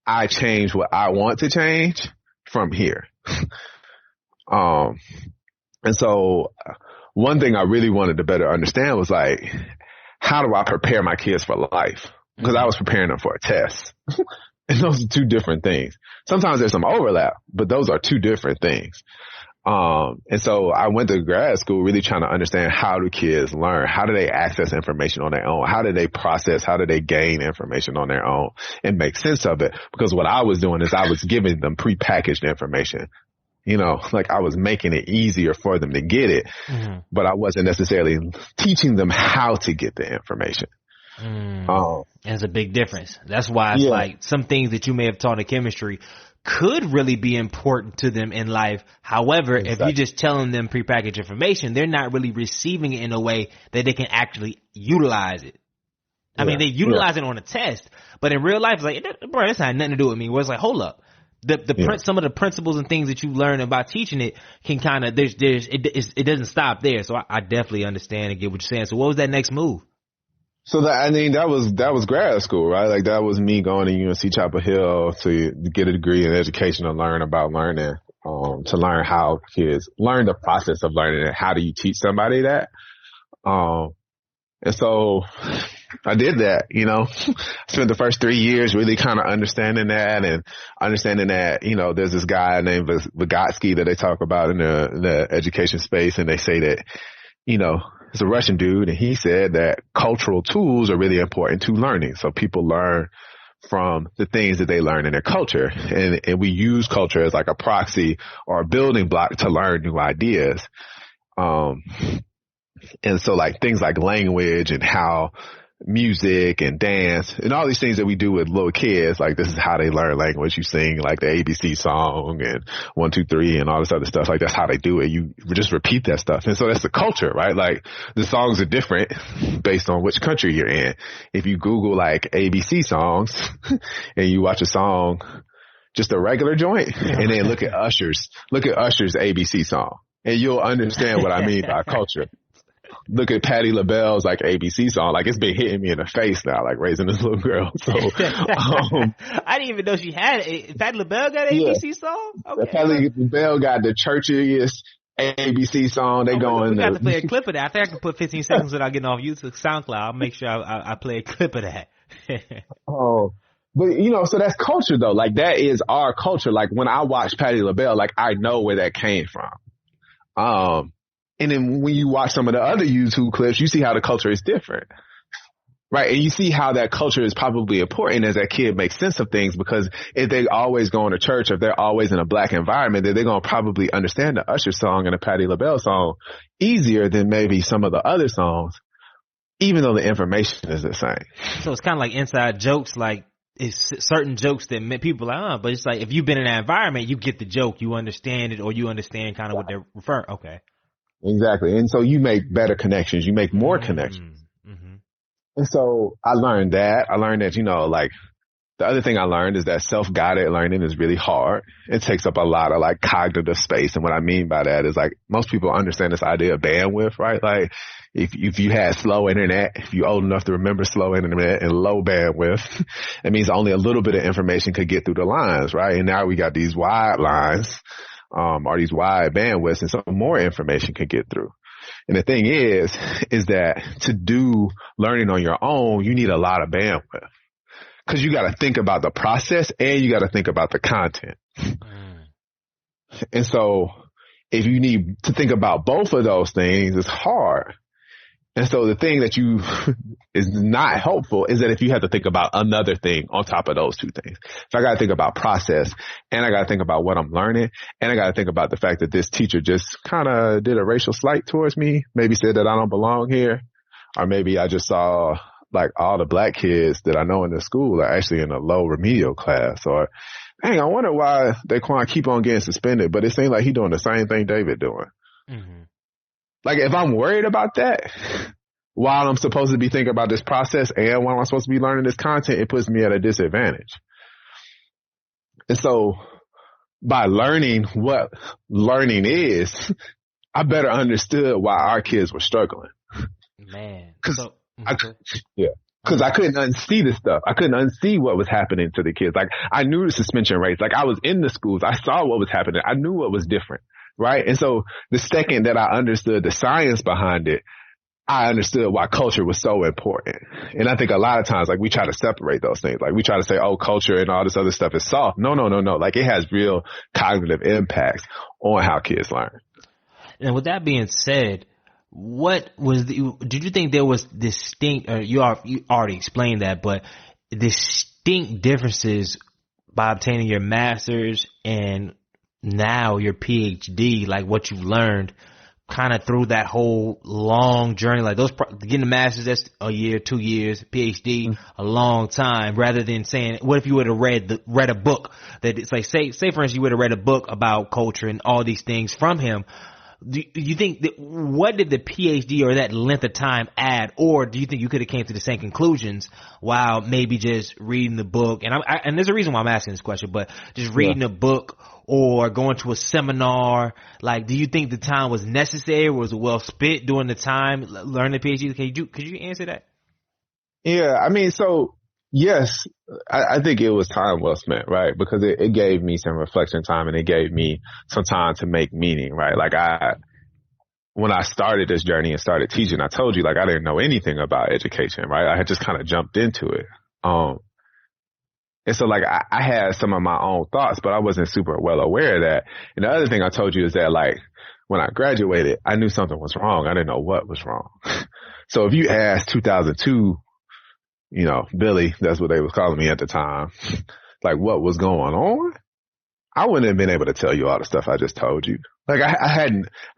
I change what I want to change from here. And so one thing I really wanted to better understand was like, how do I prepare my kids for life? Because I was preparing them for a test. And those are two different things. Sometimes there's some overlap, but those are two different things. And so I went to grad school really trying to understand how do kids learn? How do they access information on their own? How do they process? How do they gain information on their own and make sense of it? Because what I was doing is I was giving them prepackaged information. Like I was making it easier for them to get it, but I wasn't necessarily teaching them how to get the information. There's a big difference. That's why it's like some things that you may have taught in chemistry could really be important to them in life. However, if you're just telling them prepackaged information, they're not really receiving it in a way that they can actually utilize it. I mean, they utilize it on a test, but in real life, it's like, bro, this had nothing to do with me. Where it's like, hold up. some of the principles and things that you learn about teaching it can kind of, it doesn't stop there. So I definitely understand and get what you're saying. So what was that next move? So that was grad school, right? Like that was me going to UNC Chapel Hill to get a degree in education and learn about learning, to learn how kids learn the process of learning and how do you teach somebody that. And so I did that, spent the first 3 years really kind of understanding that, there's this guy named Vygotsky that they talk about in the education space. And they say that, it's a Russian dude, and he said that cultural tools are really important to learning. So people learn from the things that they learn in their culture. And we use culture as like a proxy or a building block to learn new ideas. And so like things like language and how music and dance and all these things that we do with little kids, like this is how they learn language. You sing like the ABC song and 1, 2, 3 and all this other stuff. Like that's how they do it. You just repeat that stuff. And so that's the culture, right? Like the songs are different based on which country you're in. If you Google like ABC songs and you watch a song, just a regular joint, and then look at Usher's ABC song, and you'll understand what I mean by culture. Look at Patti LaBelle's like ABC song. Like it's been hitting me in the face now, like raising this little girl. So, I didn't even know she had Patti LaBelle got an ABC song. Okay. Patti LaBelle got the churchiest ABC song. They we got to play a clip of that. I think I can put 15 seconds without getting off YouTube, SoundCloud. I'll make sure I play a clip of that. But so that's culture though. Like that is our culture. Like when I watch Patti LaBelle, like I know where that came from. And then when you watch some of the other YouTube clips, you see how the culture is different, right? And you see how that culture is probably important as that kid makes sense of things, because if they always going to church, if they're always in a black environment, then they're going to probably understand the Usher song and the Patti LaBelle song easier than maybe some of the other songs, even though the information is the same. So it's kind of like inside jokes, like it's certain jokes that people are like, but it's like if you've been in that environment, you get the joke, you understand it, or you understand kind of what they're referring. Okay. Exactly. And so you make better connections. You make more connections. Mm-hmm. And so I learned that. Like the other thing I learned is that self-guided learning is really hard. It takes up a lot of like cognitive space. And what I mean by that is like most people understand this idea of bandwidth, right? Like if you had slow internet, if you're old enough to remember slow internet and low bandwidth, it means only a little bit of information could get through the lines, right? And now we got these wide lines. Or these wide bandwidths, and so more information can get through. And the thing is that to do learning on your own, you need a lot of bandwidth, because you got to think about the process and you got to think about the content. And so if you need to think about both of those things, it's hard. And so the thing that is not helpful is that if you have to think about another thing on top of those two things. If I got to think about process, and I got to think about what I'm learning, and I got to think about the fact that this teacher just kind of did a racial slight towards me, maybe said that I don't belong here, or maybe I just saw like all the black kids that I know in the school are actually in a low remedial class, or dang, I wonder why Daquan keep on getting suspended, but it seems like he doing the same thing David doing. Mm-hmm. Like if I'm worried about that while I'm supposed to be thinking about this process and while I'm supposed to be learning this content, it puts me at a disadvantage. And so by learning what learning is, I better understood why our kids were struggling. Man. Cause I couldn't unsee this stuff. I couldn't unsee what was happening to the kids. Like I knew the suspension rates. Like I was in the schools. I saw what was happening. I knew what was different. Right. And so the second that I understood the science behind it, I understood why culture was so important. And I think a lot of times, like we try to separate those things. Like we try to say, oh, culture and all this other stuff is soft. No. Like it has real cognitive impacts on how kids learn. And with that being said, did you think there was distinct, or you already explained that, but distinct differences by obtaining your master's and now your PhD, like what you've learned kind of through that whole long journey, like getting a master's, that's a year, 2 years, PhD, a long time, rather than saying, what if you would have read a book that it's like, say for instance, you would have read a book about culture and all these things from him. do you think that, what did the PhD or that length of time add, or do you think you could have came to the same conclusions while maybe just reading the book? And there's a reason why I'm asking this question, but just reading a book or going to a seminar, like, do you think the time was necessary? Was it well spent during the time learning the PhD? Could you answer that? Yeah, I mean, so yes, I think it was time well spent, right? Because it gave me some reflection time and it gave me some time to make meaning, right? Like when I started this journey and started teaching, I told you, like, I didn't know anything about education, right? I had just kind of jumped into it. And so, like, I had some of my own thoughts, but I wasn't super well aware of that. And the other thing I told you is that, like, when I graduated, I knew something was wrong. I didn't know what was wrong. So if you asked 2002, Billy, that's what they was calling me at the time, like, what was going on, I wouldn't have been able to tell you all the stuff I just told you. Like, I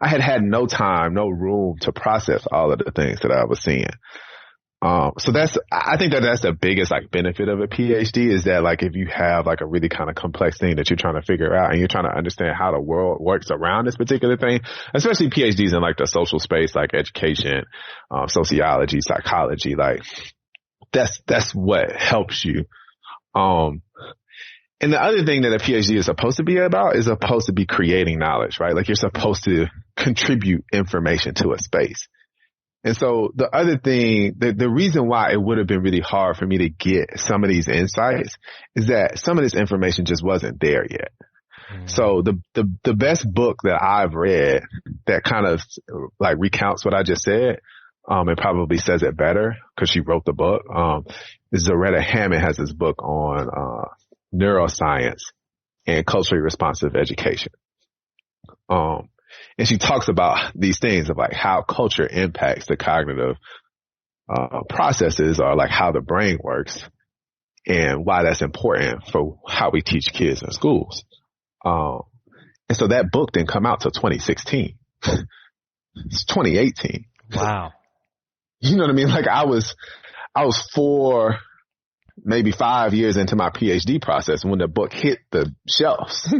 had no time, no room to process all of the things that I was seeing. So I think that's the biggest, like, benefit of a PhD is that, like, if you have, like, a really kind of complex thing that you're trying to figure out and you're trying to understand how the world works around this particular thing, especially PhDs in, like, the social space, like education, sociology, psychology, like, that's what helps you. And the other thing that a PhD is supposed to be about is supposed to be creating knowledge, right? Like, you're supposed to contribute information to a space. And so the other thing, the reason why it would have been really hard for me to get some of these insights is that some of this information just wasn't there yet. So the best book that I've read that kind of, like, recounts what I just said, it probably says it better because she wrote the book. Zaretta Hammond has this book on neuroscience and culturally responsive education. And she talks about these things of, like, how culture impacts the cognitive processes, or, like, how the brain works and why that's important for how we teach kids in schools. And so that book didn't come out till 2016. It's 2018. Wow. You know what I mean? Like, I was 4, maybe 5 years into my PhD process when the book hit the shelves,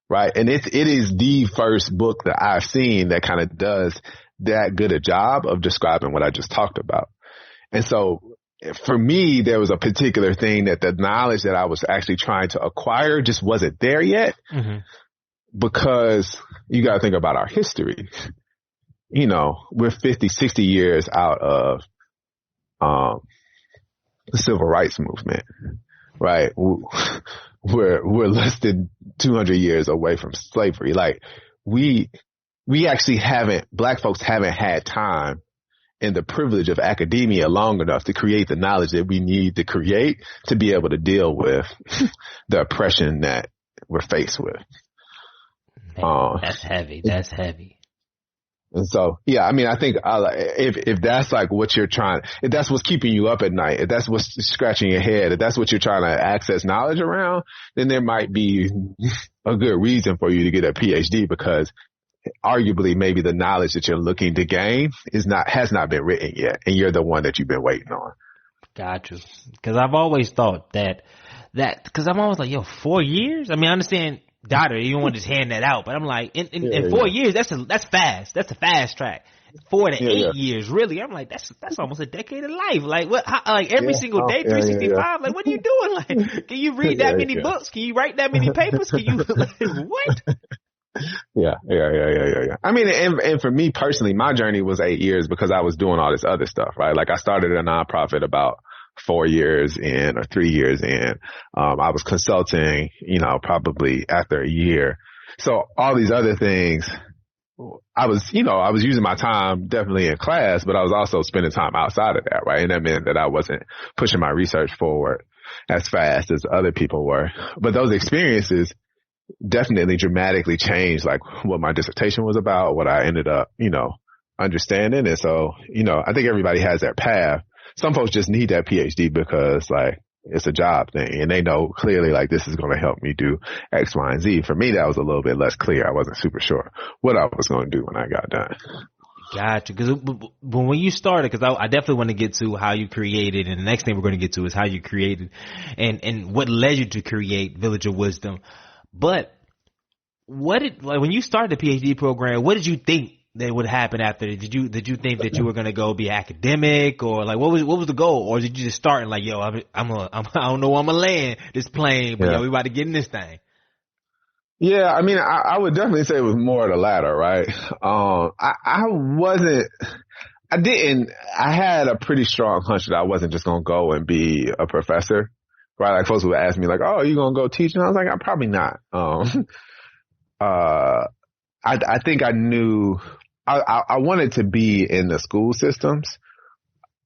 right? And it is the first book that I've seen that kind of does that good a job of describing what I just talked about. And so for me, there was a particular thing that the knowledge that I was actually trying to acquire just wasn't there yet, because you got to think about our history. We're 50, 60 years out of the civil rights movement, right? We're less than 200 years away from slavery. Like, we actually Black folks haven't had time and the privilege of academia long enough to create the knowledge that we need to create to be able to deal with the oppression that we're faced with. That's heavy. That's heavy. And so, yeah, I mean, I think if that's, like, what you're trying, if that's what's keeping you up at night, if that's what's scratching your head, if that's what you're trying to access knowledge around, then there might be a good reason for you to get a PhD, because arguably maybe the knowledge that you're looking to gain has not been written yet, and you're the one that you've been waiting on. Got you. Because I've always thought that because I'm always like, 4 years? I mean, I understand, daughter, you don't want to just hand that out, but I'm like, in 4 years, that's fast. That's a fast track. 4 to 8 years, really. I'm like, that's almost a decade of life. Like, what? Like, every single day, 365. Like, what are you doing? Like, can you read that many books? Can you write that many papers? Can you, like, what? Yeah. I mean, and for me personally, my journey was 8 years because I was doing all this other stuff, right? Like, I started a nonprofit about 4 years in, or 3 years in. I was consulting, probably after a year. So all these other things, I was using my time definitely in class, but I was also spending time outside of that, right? And that meant that I wasn't pushing my research forward as fast as other people were. But those experiences definitely dramatically changed, like, what my dissertation was about, what I ended up, understanding. And so, I think everybody has their path. Some folks just need that PhD because, like, it's a job thing and they know clearly, like, this is going to help me do X, Y, and Z. For me, that was a little bit less clear. I wasn't super sure what I was going to do when I got done. Gotcha. Because when you started, because I definitely want to get to how you created, and the next thing we're going to get to is how you created and what led you to create Village of Wisdom. But when you started the PhD program, what did you think that would happen after it? Did you think that you were going to go be academic, or like what was the goal? Or did you just start and like, yo, I don't know where I'm going to land this plane, but yo, we about to get in this thing? Yeah, I mean, I would definitely say it was more of the latter, right? I had a pretty strong hunch that I wasn't just going to go and be a professor, right? Like folks would ask me like, oh, are you going to go teach? And I was like, I'm probably not. I think I knew I wanted to be in the school systems,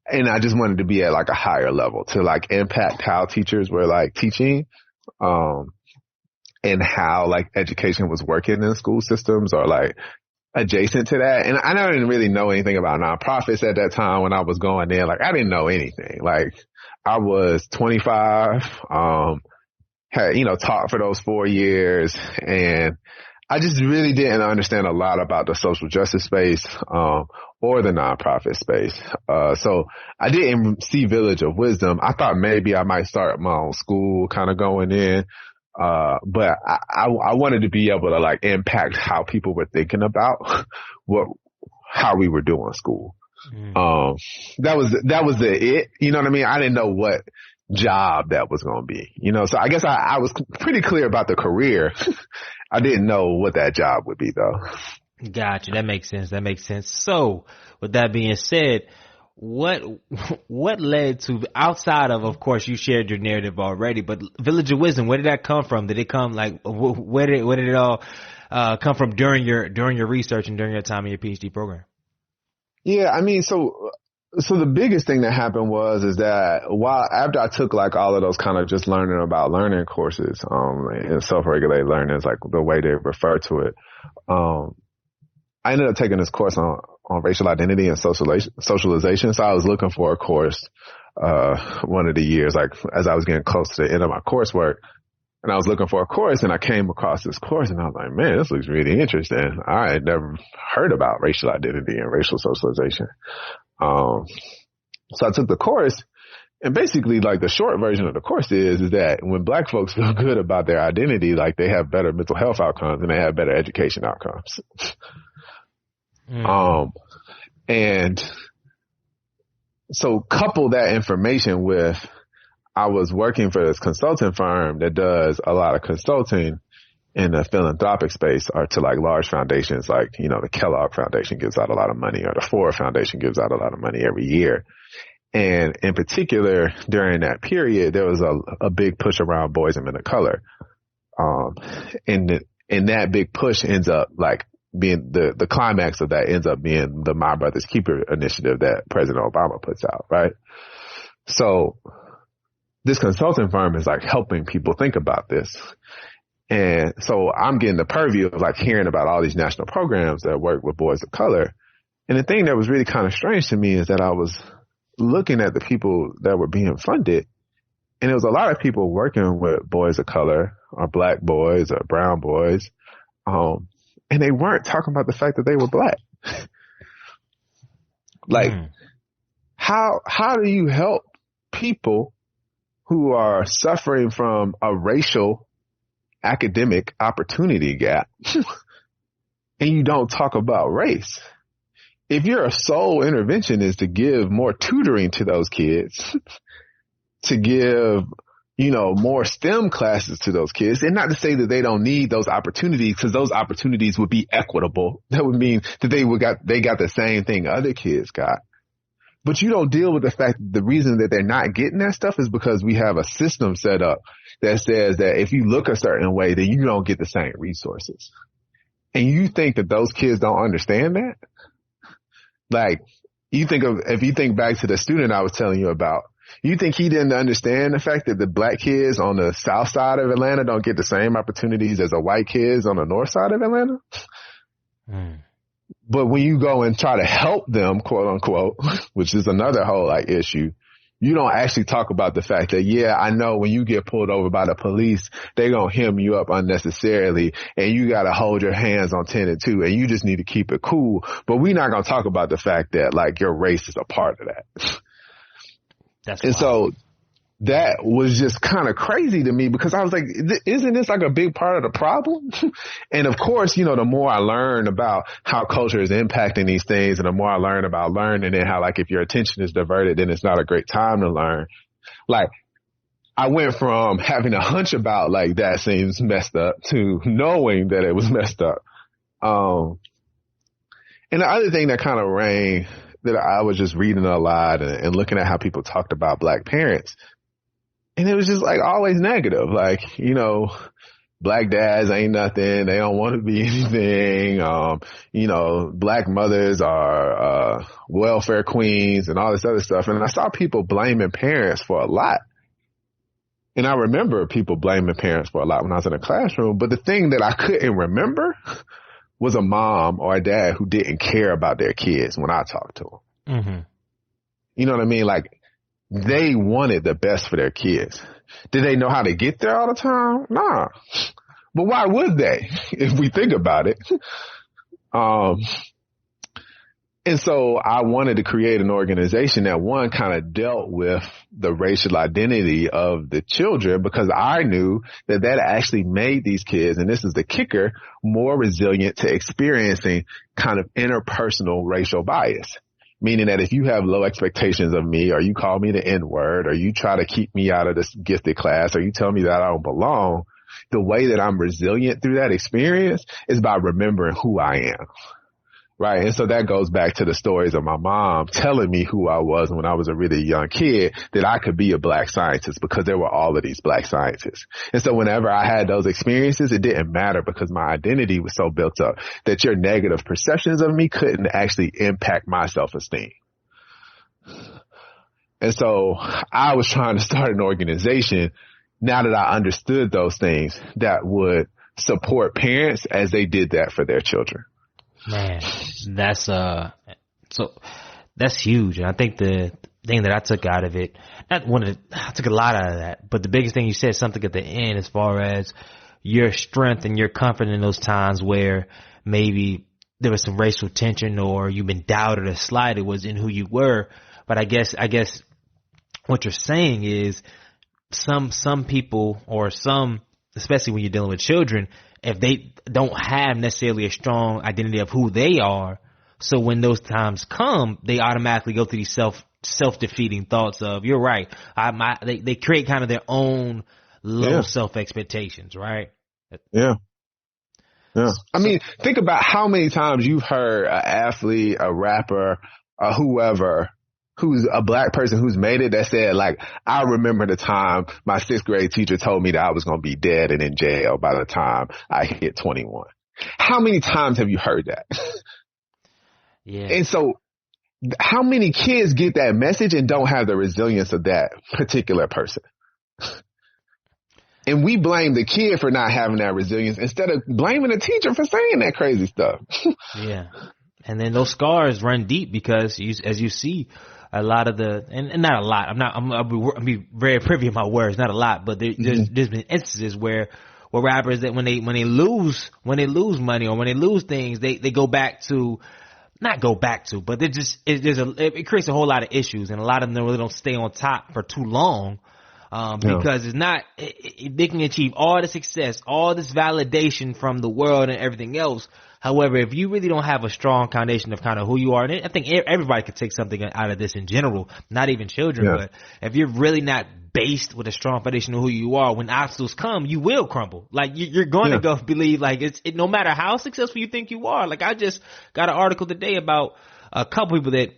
and I just wanted to be at like a higher level to like impact how teachers were like teaching, and how like education was working in school systems or like adjacent to that. And I didn't really know anything about nonprofits at that time when I was going in. Like I didn't know anything. Like I was 25, had, taught for those 4 years, and I just really didn't understand a lot about the social justice space, or the nonprofit space. So I didn't see Village of Wisdom. I thought maybe I might start my own school kind of going in. But I wanted to be able to like impact how people were thinking about how we were doing school. That was it. You know what I mean? I didn't know what job that was going to be, so I guess I was pretty clear about the career. I didn't know what that job would be though. Gotcha. That makes sense. So with that being said, what led to, outside of course, you shared your narrative already, but Village of Wisdom, where did that come from? Did it come like, where did it all, come from during your research and during your time in your PhD program? Yeah, I mean, so the biggest thing that happened is that after I took like all of those kind of just learning about learning courses, and self-regulated learning is like the way they refer to it. I ended up taking this course on racial identity and socialization. So I was looking for a course, one of the years, like as I was getting close to the end of my coursework, and I was looking for a course, and I came across this course, and I was like, man, this looks really interesting. I had never heard about racial identity and racial socialization. So I took the course, and basically like the short version of the course is that when black folks feel good about their identity, like they have better mental health outcomes and they have better education outcomes. And so couple that information with, I was working for this consulting firm that does a lot of consulting in the philanthropic space, or to like large foundations, like, the Kellogg Foundation gives out a lot of money, or the Ford Foundation gives out a lot of money every year. And in particular, during that period, there was a big push around boys and men of color. And that big push ends up like being the climax of that ends up being the My Brother's Keeper initiative that President Obama puts out, right? So this consulting firm is like helping people think about this. And so I'm getting the purview of like hearing about all these national programs that work with boys of color. And the thing that was really kind of strange to me is that I was looking at the people that were being funded, and there was a lot of people working with boys of color, or black boys or brown boys. And they weren't talking about the fact that they were black. Like, how do you help people who are suffering from a racial academic opportunity gap and you don't talk about race? If your sole intervention is to give more tutoring to those kids, to give, more STEM classes to those kids, and not to say that they don't need those opportunities, because those opportunities would be equitable. That would mean that they got the same thing other kids got. But you don't deal with the fact that the reason that they're not getting that stuff is because we have a system set up that says that if you look a certain way, then you don't get the same resources. And you think that those kids don't understand that? Like, if you think back to the student I was telling you about, you think he didn't understand the fact that the black kids on the south side of Atlanta don't get the same opportunities as the white kids on the north side of Atlanta? But when you go and try to help them, quote unquote, which is another whole like issue, you don't actually talk about the fact that, yeah, I know when you get pulled over by the police, they're going to hem you up unnecessarily, and you got to hold your hands on 10 and 2, and you just need to keep it cool. But we're not going to talk about the fact that like your race is a part of that. That's and wild. So that was just kind of crazy to me because I was like, isn't this like a big part of the problem? And of course, you know, the more I learn about how culture is impacting these things and the more I learn about learning and how like if your attention is diverted, then it's not a great time to learn. Like I went from having a hunch about like that seems messed up to knowing that it was messed up. And the other thing that kind of rang that I was just reading a lot and looking at how people talked about black parents. And it was just like always negative. Like, you know, black dads ain't nothing. They don't want to be anything. You know, black mothers are, welfare queens and all this other stuff. And I saw people blaming parents for a lot. And I remember people blaming parents for a lot when I was in a classroom. But the thing that I couldn't remember was a mom or a dad who didn't care about their kids when I talked to them. Mm-hmm. You know what I mean? Like, they wanted the best for their kids. Did they know how to get there all the time? Nah. But why would they, if we think about it? And so I wanted to create an organization that one kind of dealt with the racial identity of the children because I knew that that actually made these kids, and this is the kicker, more resilient to experiencing kind of interpersonal racial bias. Meaning that if you have low expectations of me or you call me the N-word or you try to keep me out of this gifted class or you tell me that I don't belong, the way that I'm resilient through that experience is by remembering who I am. Right. And so that goes back to the stories of my mom telling me who I was when I was a really young kid, that I could be a black scientist because there were all of these black scientists. And so whenever I had those experiences, it didn't matter because my identity was so built up that your negative perceptions of me couldn't actually impact my self-esteem. And so I was trying to start an organization now that I understood those things that would support parents as they did that for their children. Man, that's huge. And I think the thing that I took out of it, I took a lot out of that, but the biggest thing you said something at the end as far as your strength and your comfort in those times where maybe there was some racial tension or you've been doubted or slighted was in who you were. But I guess what you're saying is some people or some, especially when you're dealing with children, if they don't have necessarily a strong identity of who they are, so when those times come, they automatically go through these self-defeating thoughts of, you're right, they create kind of their own low self-expectations, right? Yeah. Yeah. I mean, think about how many times you've heard an athlete, a rapper, whoever, who's a black person who's made it that said, like, I remember the time my 6th grade teacher told me that I was going to be dead and in jail by the time I hit 21. How many times have you heard that? Yeah. And so how many kids get that message and don't have the resilience of that particular person? And we blame the kid for not having that resilience instead of blaming the teacher for saying that crazy stuff. Yeah. And then those scars run deep because as you see, a lot of and not a lot. I'll be very privy of my words. Not a lot, but there's been instances where rappers that when they lose money or when they lose things, they go back to, not go back to, but it creates a whole lot of issues, and a lot of them really don't stay on top for too long. Because it's not, they can achieve all the success, all this validation from the world and everything else. However, if you really don't have a strong foundation of kind of who you are, and I think everybody could take something out of this in general, not even children, but if you're really not based with a strong foundation of who you are, when obstacles come, you will crumble. Like you're going to go believe like no matter how successful you think you are. Like I just got an article today about a couple people that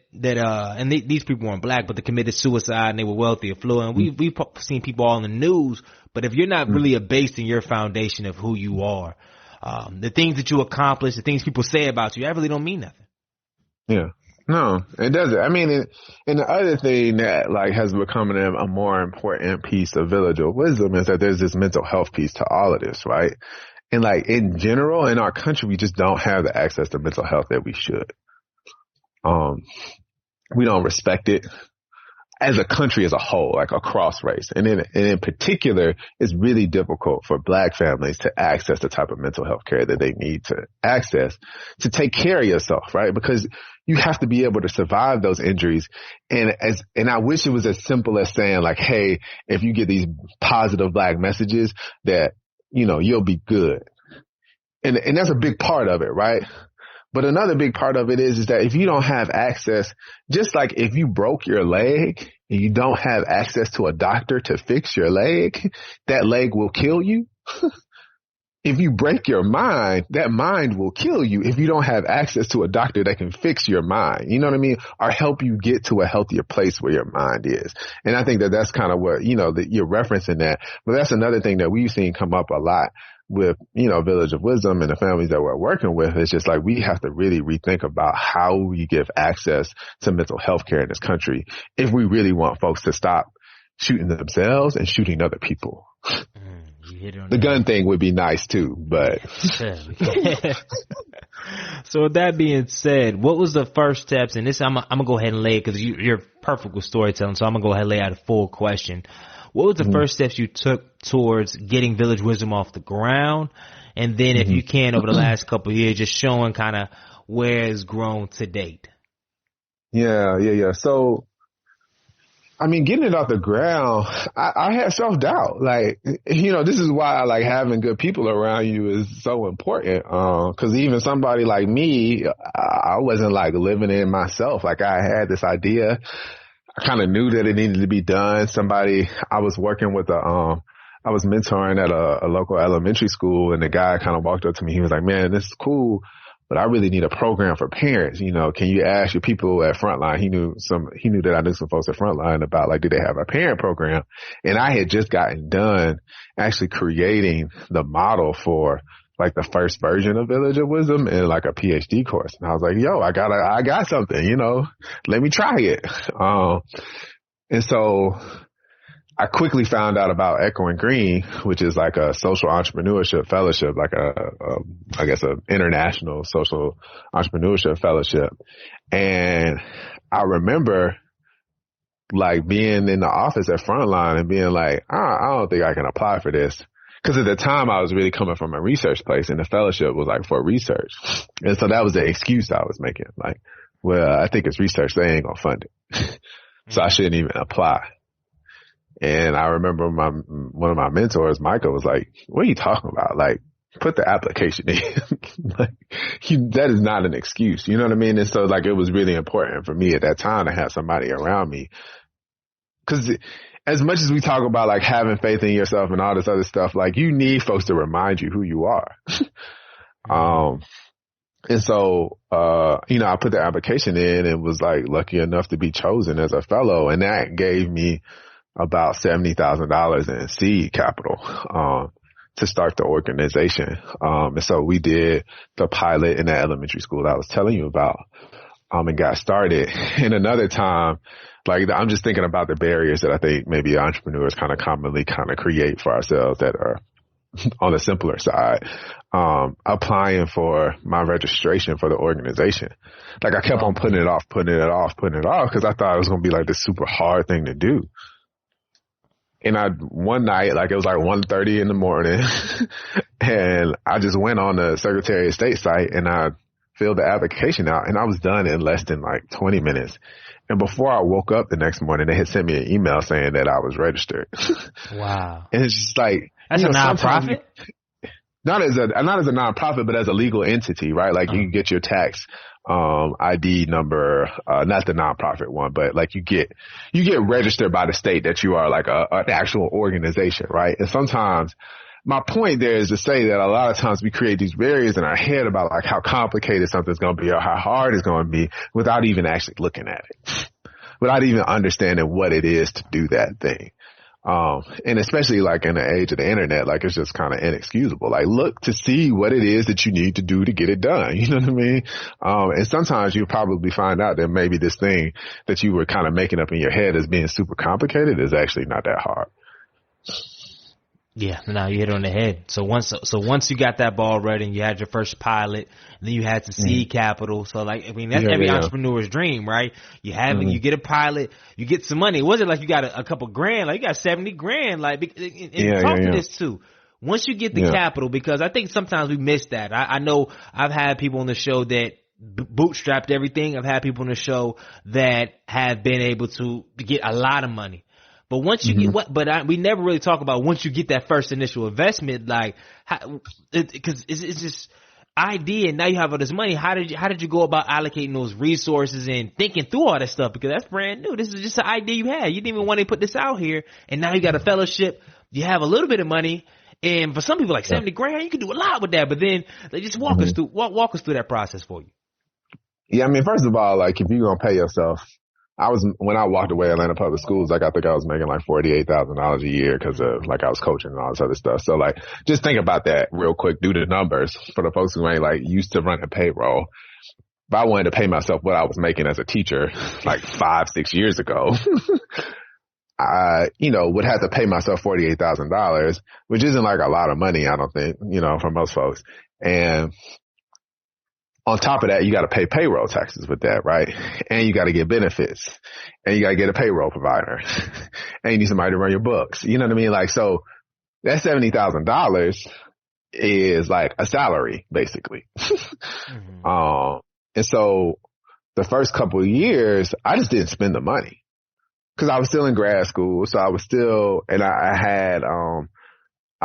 these people weren't black, but they committed suicide and they were wealthy, affluent. We've seen people all in the news, but if you're not really based in your foundation of who you are, the things that you accomplish, the things people say about you, that really don't mean nothing. Yeah. No, it doesn't. I mean, and the other thing that like has become a more important piece of village of wisdom is that there's this mental health piece to all of this, right? And like in general, in our country, we just don't have the access to mental health that we should. We don't respect it as a country as a whole, like across race. And in particular, it's really difficult for black families to access the type of mental health care that they need to access to take care of yourself, right? Because you have to be able to survive those injuries. And I wish it was as simple as saying like, hey, if you get these positive Black messages that, you know, you'll be good. And that's a big part of it, right? But another big part of it is that if you don't have access, just like if you broke your leg and you don't have access to a doctor to fix your leg, that leg will kill you. If you break your mind, that mind will kill you if you don't have access to a doctor that can fix your mind. You know what I mean? Or help you get to a healthier place where your mind is. And I think that that's kind of what, you know, that you're referencing that. But that's another thing that we've seen come up a lot with, you know, Village of Wisdom and the families that we're working with. It's just like we have to really rethink about how we give access to mental health care in this country if we really want folks to stop shooting themselves and shooting other people. The gun thing would be nice too, but. So with that being said, what was the first steps? And this, I'm gonna go ahead and lay it because you're perfect with storytelling. So I'm gonna go ahead and lay out a full question. What was the first steps you took towards getting Village Wisdom off the ground? And then if you can, over the last couple of years, just showing kind of where it's grown to date. Yeah. So, I mean, getting it off the ground, I had self-doubt. Like, you know, this is why like having good people around you is so important. Cause even somebody like me, I wasn't like living in myself. Like I had this idea. I kind of knew that it needed to be done. I was working with I was mentoring at a local elementary school, and the guy kind of walked up to me. He was like, man, this is cool, but I really need a program for parents. You know, can you ask your people at Frontline? He knew that I knew some folks at Frontline about like, do they have a parent program? And I had just gotten done actually creating the model for like the first version of Village of Wisdom in like a PhD course. And I was like, yo, I got something, you know, let me try it. And so I quickly found out about Echoing Green, which is like a social entrepreneurship fellowship, like I guess an international social entrepreneurship fellowship. And I remember like being in the office at Frontline and being like, I don't think I can apply for this. Cause at the time I was really coming from a research place and the fellowship was like for research. And so that was the excuse I was making. Like, well, I think it's research. They ain't gonna fund it. So I shouldn't even apply. And I remember one of my mentors, Micah, was like, what are you talking about? Like, put the application in. Like, that is not an excuse. You know what I mean? And so like, it was really important for me at that time to have somebody around me. Cause as much as we talk about like having faith in yourself and all this other stuff, like you need folks to remind you who you are. And so, you know, I put the application in and was like lucky enough to be chosen as a fellow. And that gave me about $70,000 in seed capital, to start the organization. And so we did the pilot in that elementary school that I was telling you about, and got started. And another time, like I'm just thinking about the barriers that I think maybe entrepreneurs kind of commonly kind of create for ourselves that are on the simpler side. Applying for my registration for the organization. Like I kept on putting it off because I thought it was going to be like this super hard thing to do. And one night, like it was like 1:30 in the morning and I just went on the Secretary of State site and I filled the application out and I was done in less than like 20 minutes. And before I woke up the next morning, they had sent me an email saying that I was registered. Wow. And it's just like, that's a nonprofit? Not as a nonprofit, but as a legal entity, right? Like you can get your tax, ID number, not the nonprofit one, but like you get registered by the state that you are like an actual organization, right? And sometimes my point there is to say that a lot of times we create these barriers in our head about like how complicated something's going to be or how hard it's going to be without even actually looking at it, without even understanding what it is to do that thing. And especially like in the age of the internet, like it's just kind of inexcusable. Like look to see what it is that you need to do to get it done. You know what I mean? And sometimes you'll probably find out that maybe this thing that you were kind of making up in your head as being super complicated is actually not that hard. Yeah, no, you hit it on the head. So once you got that ball running, you had your first pilot, and then you had the seed capital. So like, I mean, that's every entrepreneur's dream, right? You have you get a pilot, you get some money. It wasn't like you got a couple grand, like you got 70 grand, like, and talk to this too. Once you get the capital, because I think sometimes we miss that. I know I've had people on the show that bootstrapped everything. I've had people on the show that have been able to get a lot of money. But once you get we never really talk about once you get that first initial investment, like, because it's just idea, and now you have all this money. How did you go about allocating those resources and thinking through all that stuff? Because that's brand new. This is just an idea you had. You didn't even want to put this out here, and now you got a fellowship. You have a little bit of money, and for some people, like $70,000, you can do a lot with that. But then they just walk us through that process for you. Yeah, I mean, first of all, like, if you're gonna pay yourself, when I walked away Atlanta Public Schools, like, I think I was making like $48,000 a year because of, like, I was coaching and all this other stuff. So, like, just think about that real quick. Do the numbers for the folks who ain't, like, used to running payroll. If I wanted to pay myself what I was making as a teacher, like 5-6 years ago, I, would have to pay myself $48,000, which isn't like a lot of money, I don't think, for most folks. And on top of that, you got to pay payroll taxes with that, right? And you got to get benefits, and you got to get a payroll provider, and you need somebody to run your books. You know what I mean? Like, so that $70,000 is like a salary, basically. And so the first couple of years, I just didn't spend the money because I was still in grad school. So I was still, and I had, I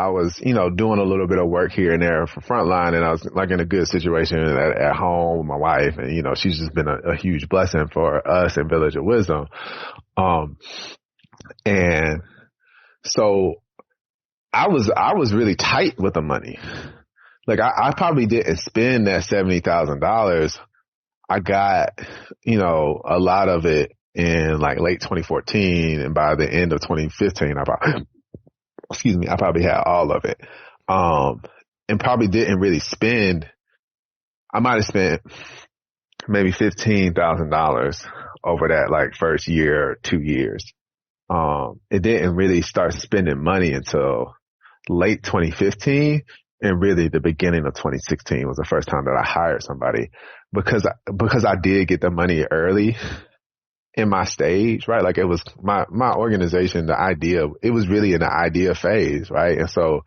was, doing a little bit of work here and there for Frontline, and I was like in a good situation at home with my wife, and she's just been a huge blessing for us in Village of Wisdom. And so I was really tight with the money. Like, I probably didn't spend that $70,000. I got, a lot of it in like late 2014, and by the end of 2015, I probably had all of it. And probably didn't really spend. I might have spent maybe $15,000 over that like first year or 2 years. It didn't really start spending money until late 2015, and really the beginning of 2016 was the first time that I hired somebody because I did get the money early in my stage, right? Like, it was my organization, the idea, it was really in the idea phase, right? And so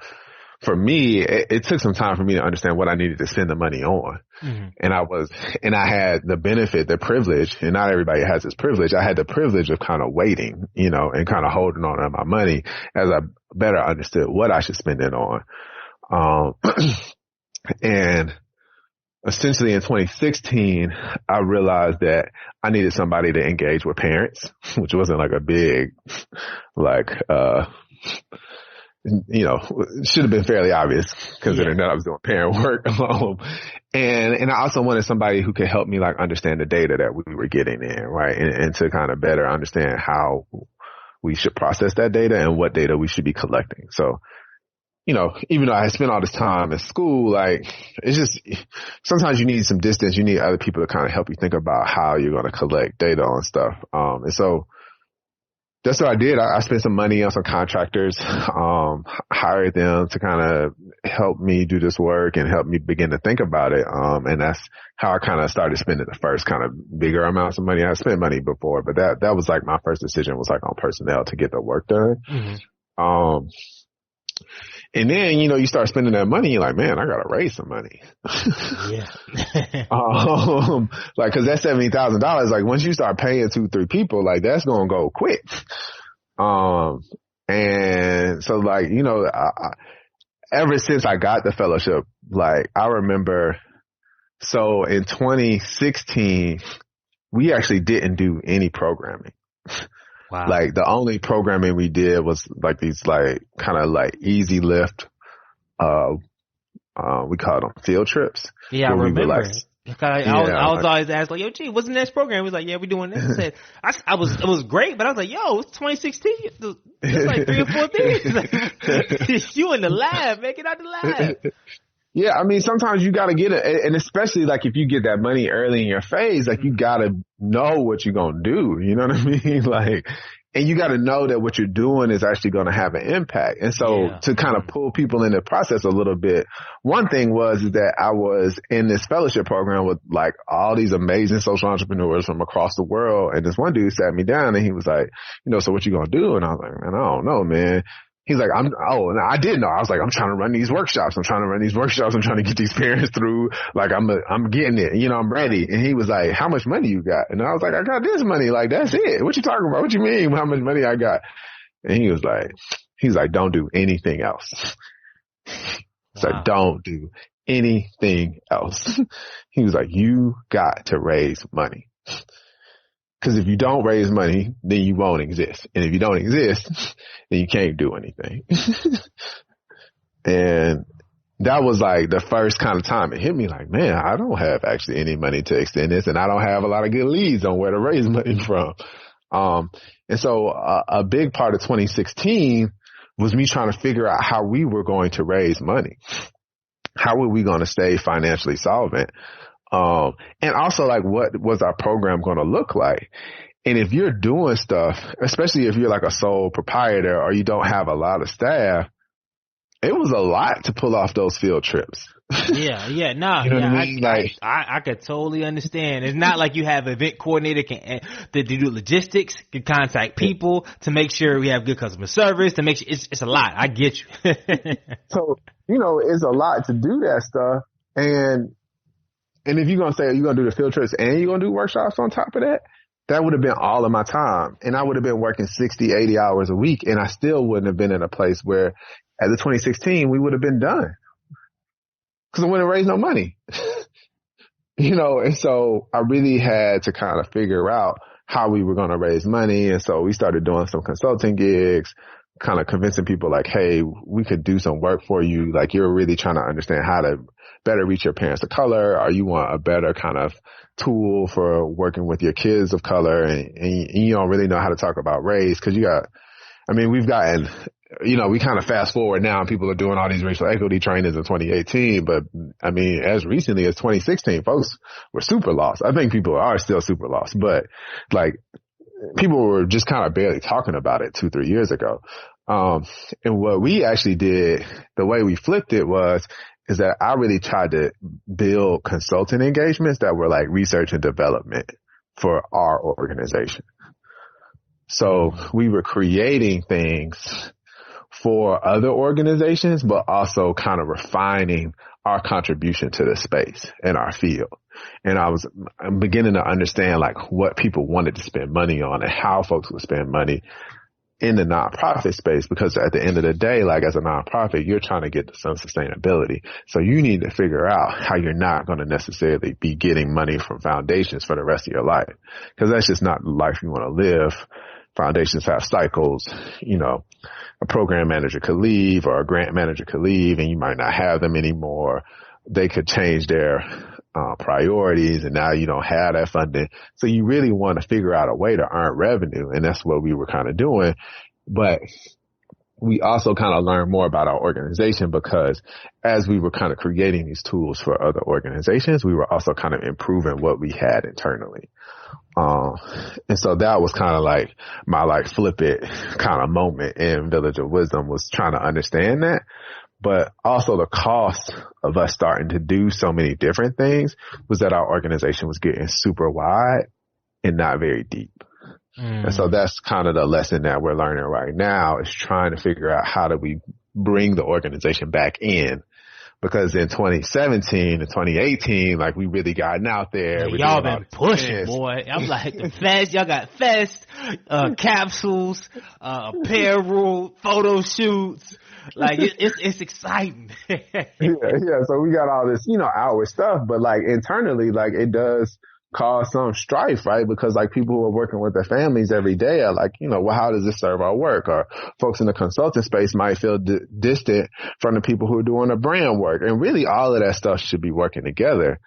for me, it took some time for me to understand what I needed to spend the money on. And I had the benefit, the privilege, and not everybody has this privilege. I had the privilege of kind of waiting, and kind of holding on to my money as I better understood what I should spend it on. And essentially in 2016, I realized that I needed somebody to engage with parents, which wasn't like a big, like, should have been fairly obvious considering that I was doing parent work. And I also wanted somebody who could help me like understand the data that we were getting in, right? And to kind of better understand how we should process that data and what data we should be collecting. So, even though I spent all this time at school, like, it's just, sometimes you need some distance. You need other people to kind of help you think about how you're going to collect data on stuff. And so that's what I did. I spent some money on some contractors, hired them to kind of help me do this work and help me begin to think about it. And that's how I kind of started spending the first kind of bigger amounts of money. I spent money before, but that was like my first decision was like on personnel to get the work done. And then, you start spending that money, you're like, man, I gotta raise some money. Yeah. Like, cause that $70,000, like, once you start paying 2-3 people, like, that's gonna go quick. And so, like, ever since I got the fellowship, like, I remember, so in 2016, we actually didn't do any programming. Wow. Like, the only programming we did was like these like kind of like easy lift, we called them field trips. Yeah, I remember. I was like, always asked like, yo, gee, what's the next program? He was like, yeah, we're doing this. I said, it was great, but I was like, yo, it's 2016. It's like 3 or 4 things. Like, you in the lab, make it out the lab. Yeah, I mean, sometimes you gotta get it, and especially like if you get that money early in your phase, like you gotta know what you're gonna do. You know what I mean? Like, and you gotta know that what you're doing is actually gonna have an impact. And so to kind of pull people in the process a little bit, one thing is that I was in this fellowship program with like all these amazing social entrepreneurs from across the world. And this one dude sat me down and he was like, so what you gonna do? And I was like, man, I don't know, man. He's like, and I did know. I was like, I'm trying to run these workshops. I'm trying to get these parents through. Like, I'm getting it. You know, I'm ready. And he was like, how much money you got? And I was like, I got this money. Like, that's it. What you talking about? What you mean? How much money I got? And he was like, don't do anything else. It's like, don't do anything else. He was like, you got to raise money. Because if you don't raise money, then you won't exist. And if you don't exist, then you can't do anything. And that was like the first kind of time it hit me like, man, I don't have actually any money to extend this, and I don't have a lot of good leads on where to raise money from. And so a big part of 2016 was me trying to figure out how we were going to raise money. How were we going to stay financially solvent? And also, like, what was our program going to look like? And if you're doing stuff, especially if you're like a sole proprietor or you don't have a lot of staff, it was a lot to pull off those field trips. Yeah. You know what I mean? I could totally understand. It's not like you have an event coordinator to do logistics, can contact people to make sure we have good customer service, to make sure it's a lot. I get you. So, you know, it's a lot to do that stuff. And if you're going to say you're going to do the field trips and you're going to do workshops on top of that, that would have been all of my time. And I would have been working 60, 80 hours a week. And I still wouldn't have been in a place where at the 2016, we would have been done. Because I wouldn't raise no money. You know, and so I really had to kind of figure out how we were going to raise money. And so we started doing some consulting gigs, kind of convincing people like, hey, we could do some work for you. Like, you're really trying to understand how to better reach your parents of color, or you want a better kind of tool for working with your kids of color, and you don't really know how to talk about race because we've gotten, you know, we kind of fast forward now and people are doing all these racial equity trainings in 2018, but I mean, as recently as 2016, folks were super lost. I think people are still super lost, but like people were just kind of barely talking about it 2-3 years ago. And what we actually did, the way we flipped it is that I really tried to build consulting engagements that were like research and development for our organization. So we were creating things for other organizations, but also kind of refining our contribution to the space in our field. And I'm beginning to understand like what people wanted to spend money on and how folks would spend money in the nonprofit space, because at the end of the day, like as a nonprofit, you're trying to get to some sustainability. So you need to figure out how you're not going to necessarily be getting money from foundations for the rest of your life, because that's just not the life you want to live. Foundations have cycles. You know, a program manager could leave or a grant manager could leave and you might not have them anymore. They could change their priorities and now you don't have that funding. So you really want to figure out a way to earn revenue. And that's what we were kind of doing. But we also kind of learned more about our organization, because as we were kind of creating these tools for other organizations, we were also kind of improving what we had internally. And so that was kind of like my like flip it kind of moment in Village of Wisdom, was trying to understand that. But also the cost of us starting to do so many different things was that our organization was getting super wide and not very deep. And so that's kind of the lesson that we're learning right now, is trying to figure out how do we bring the organization back in. Because in 2017 and 2018, like we really gotten out there. Yeah, y'all been pushing, boy. I'm like, the fest, y'all got fest, capsules, apparel, photo shoots. Like it's exciting. yeah. So we got all this, you know, outward stuff, but like internally, like it does cause some strife, right? Because like people who are working with their families every day are like, you know, well, how does this serve our work? Or folks in the consulting space might feel distant from the people who are doing the brand work. And really all of that stuff should be working together.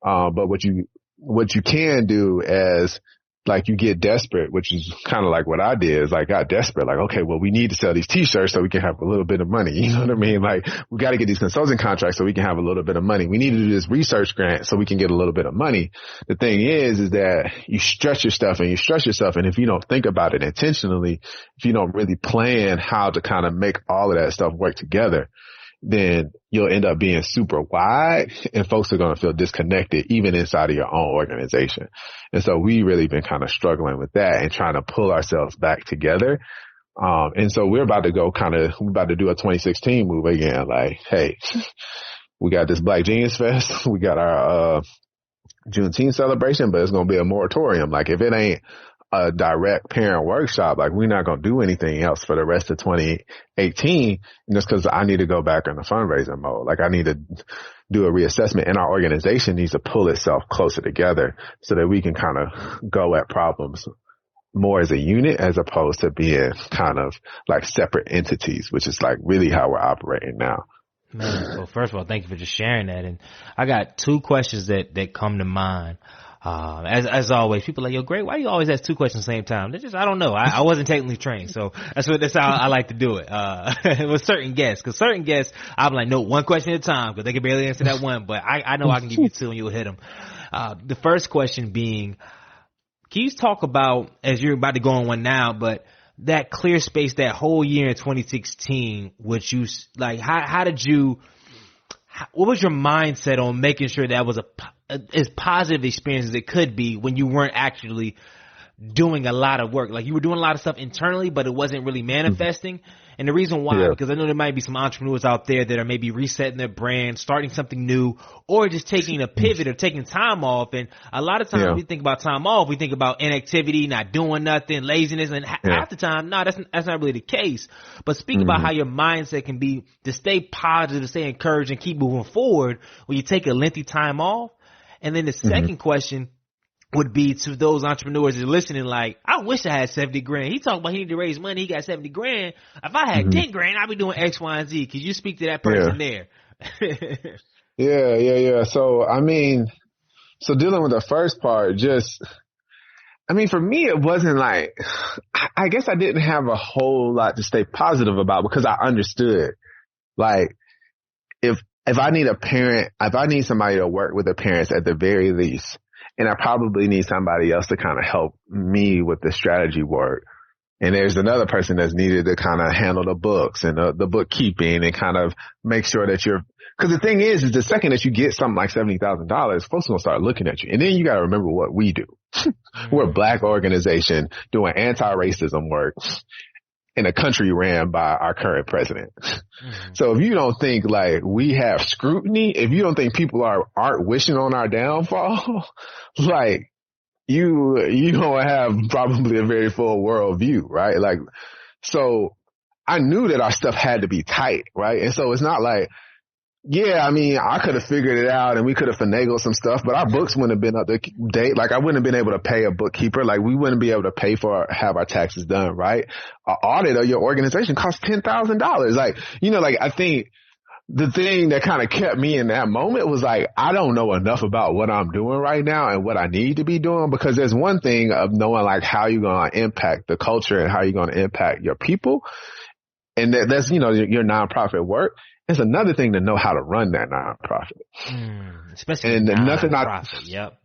But what you can do as like you get desperate, which is kind of like what I did, is like got desperate. Like, okay, well, we need to sell these t-shirts so we can have a little bit of money. You know what I mean? Like we got to get these consulting contracts so we can have a little bit of money. We need to do this research grant so we can get a little bit of money. The thing is that you stretch your stuff and you stress yourself. And if you don't think about it intentionally, if you don't really plan how to kind of make all of that stuff work together, then you'll end up being super wide and folks are going to feel disconnected even inside of your own organization. And so we really been kind of struggling with that and trying to pull ourselves back together. And so we're about to do a 2016 move again. Like, hey, we got this Black Genius Fest. We got our, Juneteenth celebration, but it's going to be a moratorium. Like, if it ain't a direct parent workshop, like, we're not going to do anything else for the rest of 2018. And just because I need to go back in the fundraising mode. Like, I need to do a reassessment, and our organization needs to pull itself closer together so that we can kind of go at problems more as a unit as opposed to being kind of like separate entities, which is like really how we're operating now. Man, so first of all, thank you for just sharing that. And I got two questions that come to mind. As always, people are like, yo, Greg, why do you always ask two questions at the same time? They're just, I don't know. I wasn't technically trained. So that's how I like to do it. With certain guests, cause certain guests, I'm like, no, one question at a time, cause they can barely answer that one, but I know I can give you two and you'll hit them. The first question being, can you talk about, as you're about to go on one now, but that clear space, that whole year in 2016, which you, like, what was your mindset on making sure that was as positive experience as it could be when you weren't actually doing a lot of work? Like, you were doing a lot of stuff internally, but it wasn't really manifesting. And the reason why, because I know there might be some entrepreneurs out there that are maybe resetting their brand, starting something new, or just taking a pivot or taking time off. And a lot of times when we think about time off, we think about inactivity, not doing nothing, laziness, and half the time, no, that's not really the case. But speak about how your mindset can be to stay positive, to stay encouraged, and keep moving forward when you take a lengthy time off. And then the second question would be to those entrepreneurs that are listening, like, I wish I had 70 grand. He talking about he need to raise money. He got 70 grand. If I had 10 grand, I'd be doing X, Y, and Z. Could you speak to that person there? Yeah. So, I mean, dealing with the first part, for me, it wasn't like, I guess I didn't have a whole lot to stay positive about because I understood, like, if I need somebody to work with the parents at the very least, and I probably need somebody else to kind of help me with the strategy work. And there's another person that's needed to kind of handle the books and the bookkeeping and kind of make sure that because the thing is the second that you get something like $70,000, folks are going to start looking at you. And then you got to remember what we do. We're a Black organization doing anti-racism work in a country ran by our current president. So if you don't think like we have scrutiny, if you don't think people aren't wishing on our downfall, like you don't have probably a very full world view, right? Like, so I knew that our stuff had to be tight, right? And so it's not like, I could have figured it out and we could have finagled some stuff, but our books wouldn't have been up to date. Like, I wouldn't have been able to pay a bookkeeper. Like, we wouldn't be able to pay have our taxes done, right? An audit of your organization costs $10,000. Like, I think the thing that kind of kept me in that moment was like, I don't know enough about what I'm doing right now and what I need to be doing, because there's one thing of knowing like how you're going to impact the culture and how you're going to impact your people. And that's, your nonprofit work. It's another thing to know how to run that nonprofit. Especially nonprofit. Yep.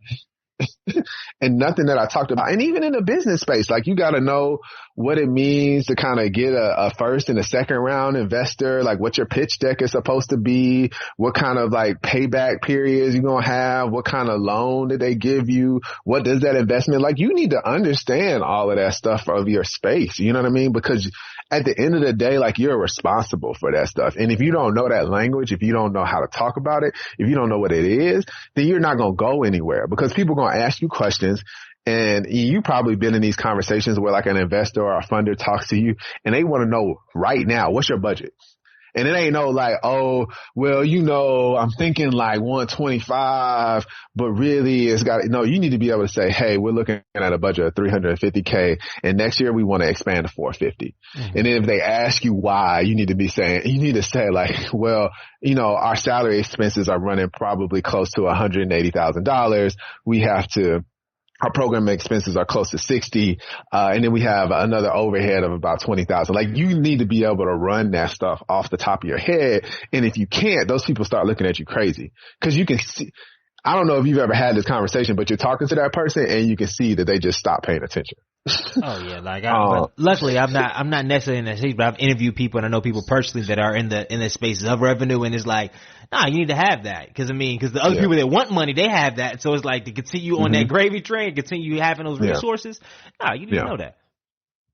And nothing that I talked about. And even in the business space, like, you got to know what it means to kind of get a first and a second round investor, like what your pitch deck is supposed to be, what kind of like payback periods you're going to have, what kind of loan did they give you, what does that investment, like, you need to understand all of that stuff of your space. You know what I mean? Because at the end of the day, like, you're responsible for that stuff. And if you don't know that language, if you don't know how to talk about it, if you don't know what it is, then you're not going to go anywhere, because people are going to ask you questions. And you probably been in these conversations where like an investor or a funder talks to you and they want to know right now, what's your budget? And it ain't no like, oh, well, I'm thinking like 125, but really you need to be able to say, hey, we're looking at a budget of $350K and next year we want to expand to 450. And then if they ask you why, you need to say like, well, our salary expenses are running probably close to $180,000. Our program expenses are close to 60, and then we have another overhead of about 20,000. Like, you need to be able to run that stuff off the top of your head. And if you can't, those people start looking at you crazy, because you can see. I don't know if you've ever had this conversation, but you're talking to that person and you can see that they just stop paying attention. Oh yeah, like but luckily I'm not necessarily in that space, but I've interviewed people and I know people personally that are in the spaces of revenue, and it's like, nah, you need to have that, because the other people that want money, they have that, so it's like to continue on that gravy train, continue having those resources. Nah, you need to know that.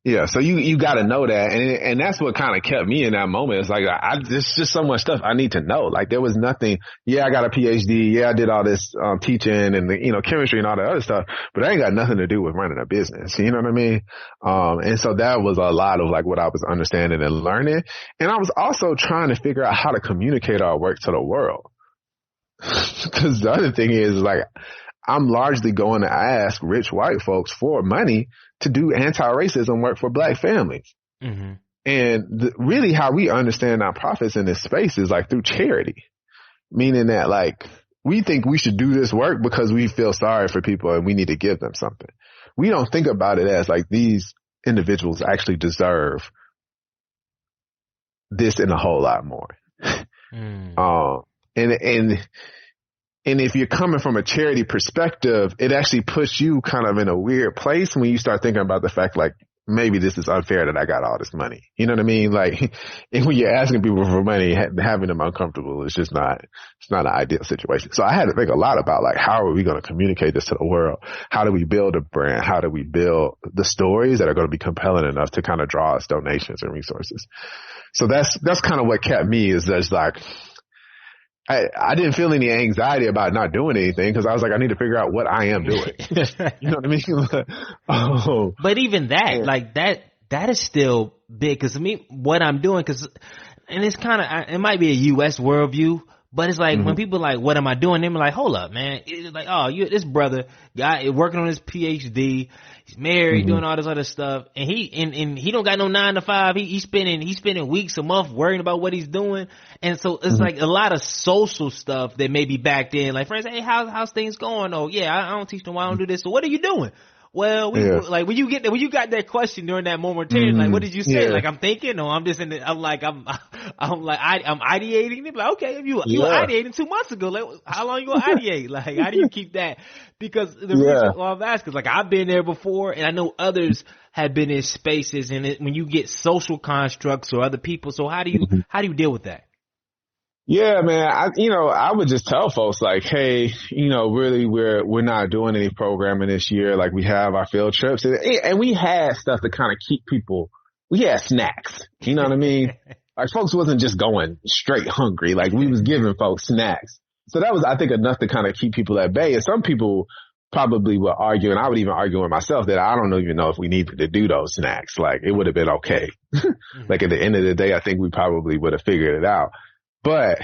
Yeah, so you got to know that, and that's what kind of kept me in that moment. It's like there's just so much stuff I need to know. Like there was nothing. Yeah, I got a PhD. Yeah, I did all this teaching and chemistry and all that other stuff, but that ain't got nothing to do with running a business. You know what I mean? And so that was a lot of like what I was understanding and learning, and I was also trying to figure out how to communicate our work to the world. Because the other thing is like, I'm largely going to ask rich white folks for money to do anti-racism work for black families. Mm-hmm. And really how we understand nonprofits in this space is like through charity, meaning that like we think we should do this work because we feel sorry for people and we need to give them something. We don't think about it as like these individuals actually deserve this and a whole lot more. And if you're coming from a charity perspective, it actually puts you kind of in a weird place when you start thinking about the fact like maybe this is unfair that I got all this money. You know what I mean? Like, and when you're asking people for money, having them uncomfortable is just it's not an ideal situation. So I had to think a lot about like, how are we going to communicate this to the world? How do we build a brand? How do we build the stories that are going to be compelling enough to kind of draw us donations and resources? So that's kind of what kept me is just like, I didn't feel any anxiety about not doing anything because I was like, I need to figure out what I am doing. You know what I mean? But even that, like that is still big because I mean, what I'm doing, and it's kind of, it might be a U.S. worldview, but it's like when people like, what am I doing? They're like, hold up, man. It's like, oh, this brother guy working on his PhD. He's married, doing all this other stuff, and he don't got no 9 to 5. He's spending weeks, a month worrying about what he's doing, and so it's like a lot of social stuff that may be backed in. Like friends, hey, how's things going? Oh yeah, I don't teach them why I don't do this. So what are you doing? Well, like when you got that question during that momentary, like what did you say? Like I'm thinking, or I'm just I'm ideating. They're like, okay, if you ideating 2 months ago, like how long you gonna ideate? Like how do you keep that? Because the reason why I'm asking is like I've been there before, and I know others have been in spaces, and when you get social constructs or other people, so how do you deal with that? Yeah, man. I would just tell folks like, hey, really we're not doing any programming this year. Like we have our field trips and we had stuff to kind of keep people, we had snacks. You know what I mean? Like folks wasn't just going straight hungry. Like we was giving folks snacks. So that was, I think, enough to kind of keep people at bay. And some people probably would argue, and I would even argue with myself that I don't even know if we needed to do those snacks. Like it would have been okay. Like at the end of the day, I think we probably would have figured it out. But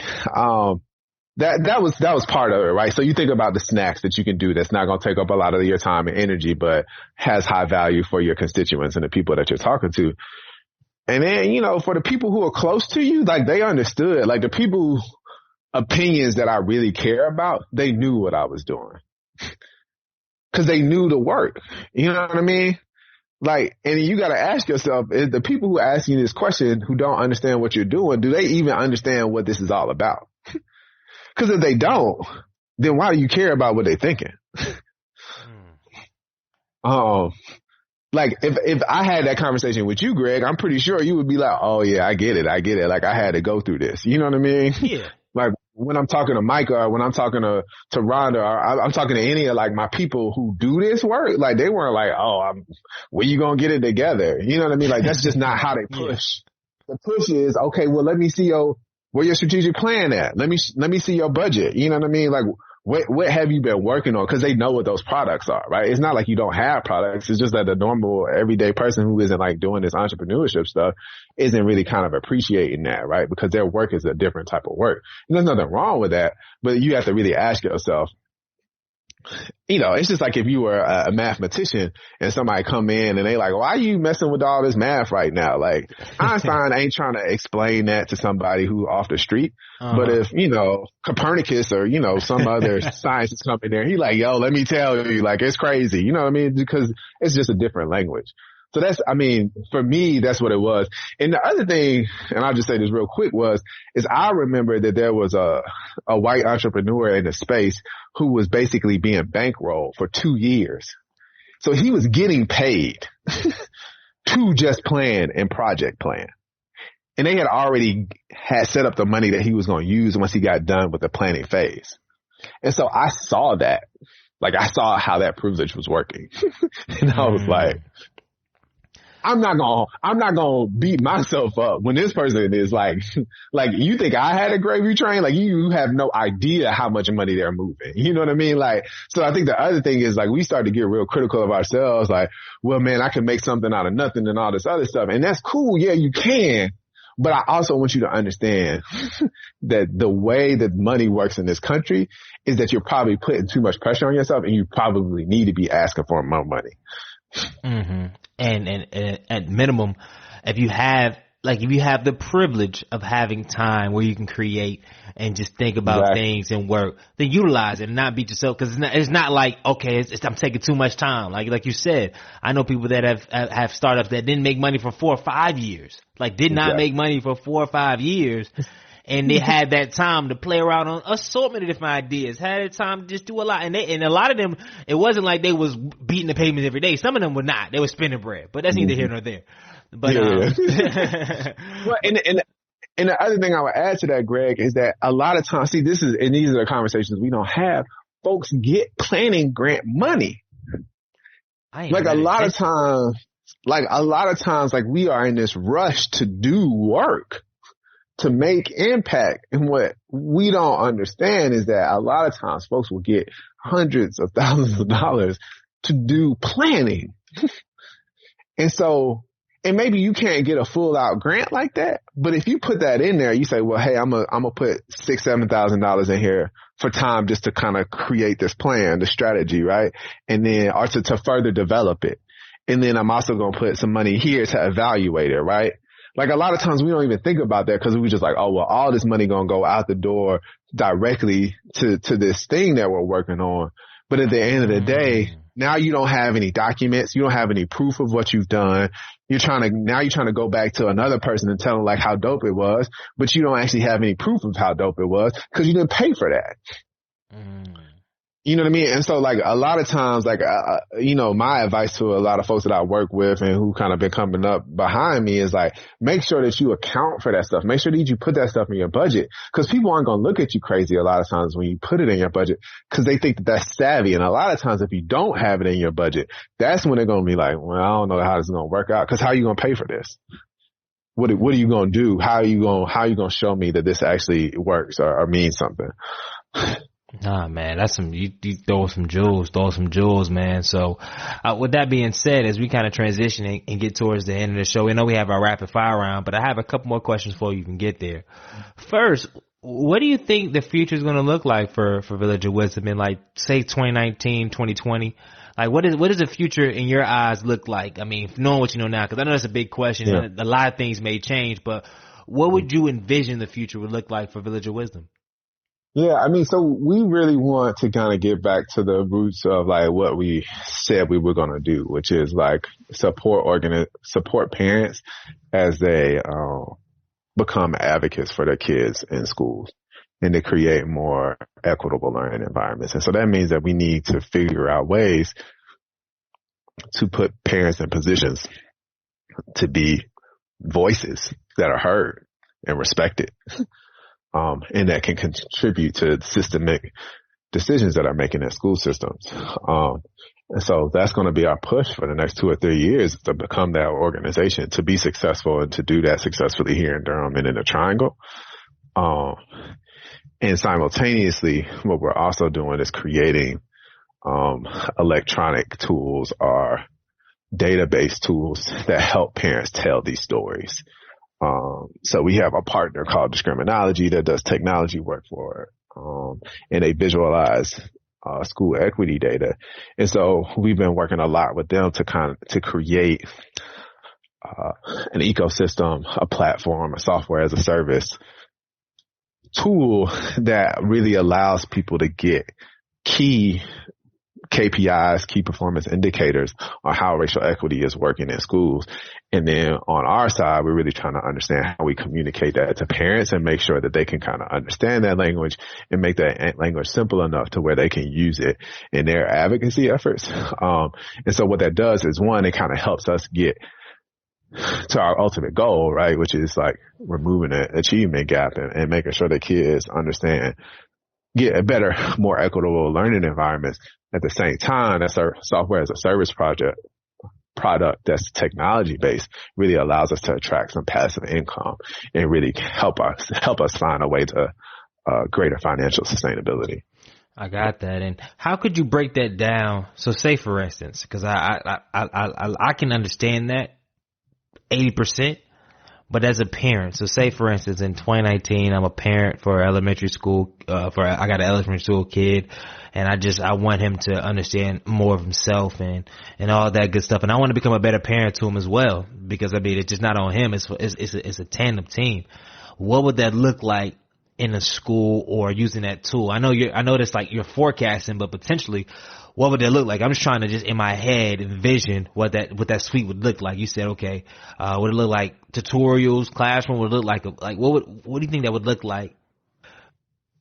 that was part of it, right? So you think about the snacks that you can do that's not going to take up a lot of your time and energy, but has high value for your constituents and the people that you're talking to. And then, for the people who are close to you, like they understood, like the people opinions that I really care about, they knew what I was doing because they knew the work. You know what I mean? Like, and you got to ask yourself, is the people who are asking you this question who don't understand what you're doing, do they even understand what this is all about? Because if they don't, then why do you care about what they're thinking? Like if I had that conversation with you, Greg, I'm pretty sure you would be like, oh yeah, I get it. Like I had to go through this. You know what I mean? Yeah. Like when I'm talking to Micah or when I'm talking to Rhonda or I'm talking to any of like my people who do this work, like they weren't like, oh, when you gonna get it together? You know what I mean? Like that's just not how they push. The push is, okay, well, let me see where your strategic plan at. Let me see your budget. You know what I mean? Like what have you been working on? Cause they know what those products are, right? It's not like you don't have products. It's just that the normal everyday person who isn't like doing this entrepreneurship stuff isn't really kind of appreciating that, right? Because their work is a different type of work. And there's nothing wrong with that, but you have to really ask yourself, it's just like if you were a mathematician and somebody come in and they like, why are you messing with all this math right now? Like Einstein ain't trying to explain that to somebody who off the street. But if, Copernicus or, some other scientist come in there, he like, yo, let me tell you, like, it's crazy. You know what I mean? Because it's just a different language. So for me, that's what it was. And the other thing, and I'll just say this real quick is I remember that there was a white entrepreneur in the space who was basically being bankrolled for 2 years. So he was getting paid to just plan and project plan. And they had already set up the money that he was going to use once he got done with the planning phase. And so I saw that, like I saw how that privilege was working. And I was like, I'm not gonna beat myself up when this person is like you think I had a gravy train? Like you have no idea how much money they're moving. You know what I mean? Like, so I think the other thing is like we start to get real critical of ourselves. Like, well, man, I can make something out of nothing and all this other stuff. And that's cool. Yeah, you can. But I also want you to understand that the way that money works in this country is that you're probably putting too much pressure on yourself and you probably need to be asking for more money. Mm-hmm. And at minimum, if you have the privilege of having time where you can create and just think about things and work, then utilize it and not beat yourself. Cause it's not like, okay, I'm taking too much time. Like you said, I know people that have startups that didn't make money for 4 or 5 years, like did not make money for 4 or 5 years. And they had that time to play around on assortment of different ideas, had time to just do a lot. And a lot of them, it wasn't like they was beating the pavement every day. Some of them were not. They were spinning bread, but that's neither here nor there. But, well, and the other thing I would add to that, Greg, is that a lot of times, these are the conversations we don't have. Folks get planning grant money. Like a lot of times, like we are in this rush to do work, to make impact. And what we don't understand is that a lot of times folks will get hundreds of thousands of dollars to do planning. And maybe you can't get a full out grant like that, but if you put that in there, you say, well, hey, I'm gonna put $6,000-$7,000 in here for time just to kind of create this plan, the strategy, right? And then, or to further develop it. And then I'm also gonna put some money here to evaluate it, right? Like a lot of times we don't even think about that because we just like, oh, well, all this money gonna go out the door directly to this thing that we're working on. But at the end of the day, now you don't have any documents. You don't have any proof of what you've done. You're trying to go back to another person and tell them like how dope it was, but you don't actually have any proof of how dope it was because you didn't pay for that. You know what I mean? And so like a lot of times, like, my advice to a lot of folks that I work with and who kind of been coming up behind me is like, make sure that you account for that stuff. Make sure that you put that stuff in your budget because people aren't going to look at you crazy a lot of times when you put it in your budget because they think that that's savvy. And a lot of times if you don't have it in your budget, that's when they're going to be like, well, I don't know how this is going to work out because how are you going to pay for this? What are you going to do? How are you going to show me that this actually works or means something? Nah, man, that's you throw some jewels, man. So, with that being said, as we kind of transition and get towards the end of the show, we know we have our rapid fire round, but I have a couple more questions before you can get there. First, what do you think the future is going to look like for Village of Wisdom in like, say 2019, 2020? Like, what does the future in your eyes look like? I mean, knowing what you know now, cause I know that's a big question and a lot of things may change, but what would you envision the future would look like for Village of Wisdom? Yeah, I mean, so we really want to kind of get back to the roots of like what we said we were going to do, which is like support parents as they become advocates for their kids in schools and to create more equitable learning environments. And so that means that we need to figure out ways to put parents in positions to be voices that are heard and respected. And that can contribute to systemic decisions that are making in school systems. And so that's going to be our push for the next 2 or 3 years to become that organization, to be successful and to do that successfully here in Durham and in the Triangle. And simultaneously, what we're also doing is creating, electronic tools or database tools that help parents tell these stories. So we have a partner called Discriminology that does technology work for it. And they visualize, school equity data. And so we've been working a lot with them to create, an ecosystem, a platform, a software as a service tool that really allows people to get key KPIs, key performance indicators on how racial equity is working in schools. And then on our side, we're really trying to understand how we communicate that to parents and make sure that they can kind of understand that language and make that language simple enough to where they can use it in their advocacy efforts. And so what that does is, one, it kind of helps us get to our ultimate goal, right? Which is like removing the achievement gap and making sure that kids understand, get a better, more equitable learning environments. At the same time, that's our software as a service project product that's technology based really allows us to attract some passive income and really help us find a way to greater financial sustainability. I got that. And how could you break that down? So say for instance, because I can understand that 80%, but as a parent, so say for instance in 2019, I'm a parent for elementary school, I got an elementary school kid, and I want him to understand more of himself and all that good stuff. And I want to become a better parent to him as well, because I mean, it's just not on him. It's a tandem team. What would that look like in a school or using that tool? I know that's like you're forecasting, but potentially what would that look like? I'm just trying to just in my head envision what that suite would look like. You said, okay, would it look like tutorials, classroom? Would it look like what do you think that would look like?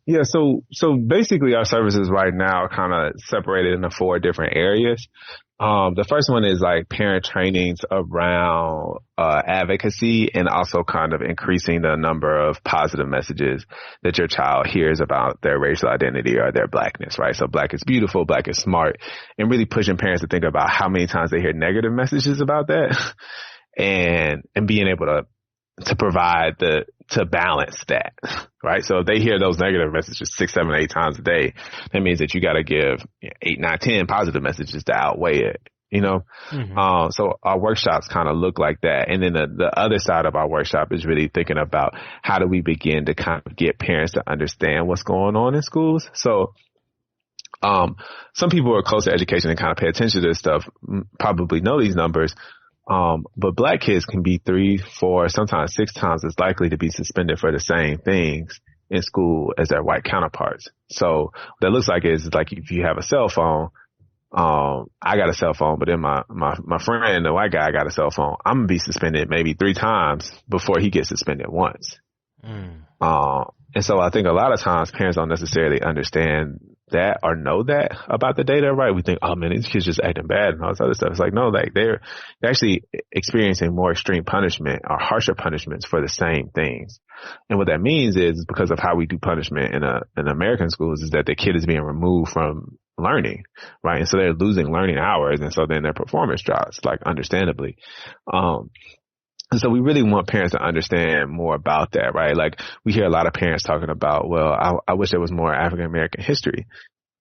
Yeah, so basically our services right now are kind of separated into 4 different areas. The first one is like parent trainings around advocacy and also kind of increasing the number of positive messages that your child hears about their racial identity or their blackness, right? So Black is beautiful, Black is smart, and really pushing parents to think about how many times they hear negative messages about that and being able to provide to balance that, right? So if they hear those negative messages 6, 7, 8 times a day, that means that you got to give 8, 9, 10 positive messages to outweigh it, you know? Mm-hmm. So our workshops kind of look like that. And then the other side of our workshop is really thinking about how do we begin to kind of get parents to understand what's going on in schools. So some people who are close to education and kind of pay attention to this stuff probably know these numbers. But Black kids can be 3, 4, sometimes 6 times as likely to be suspended for the same things in school as their white counterparts. So what that looks like is like if you have a cell phone, I got a cell phone, but then my friend, the white guy, got a cell phone. I'm gonna be suspended maybe 3 times before he gets suspended once. And so I think a lot of times parents don't necessarily understand that or know that about the data, right? We think, oh man, these kids just acting bad and all this other stuff. It's like, no, like they're actually experiencing more extreme punishment or harsher punishments for the same things. And what that means is because of how we do punishment in American schools is that the kid is being removed from learning, right? And so they're losing learning hours. And so then their performance drops, like understandably. And so we really want parents to understand more about that, right? Like we hear a lot of parents talking about, well, I wish there was more African American history.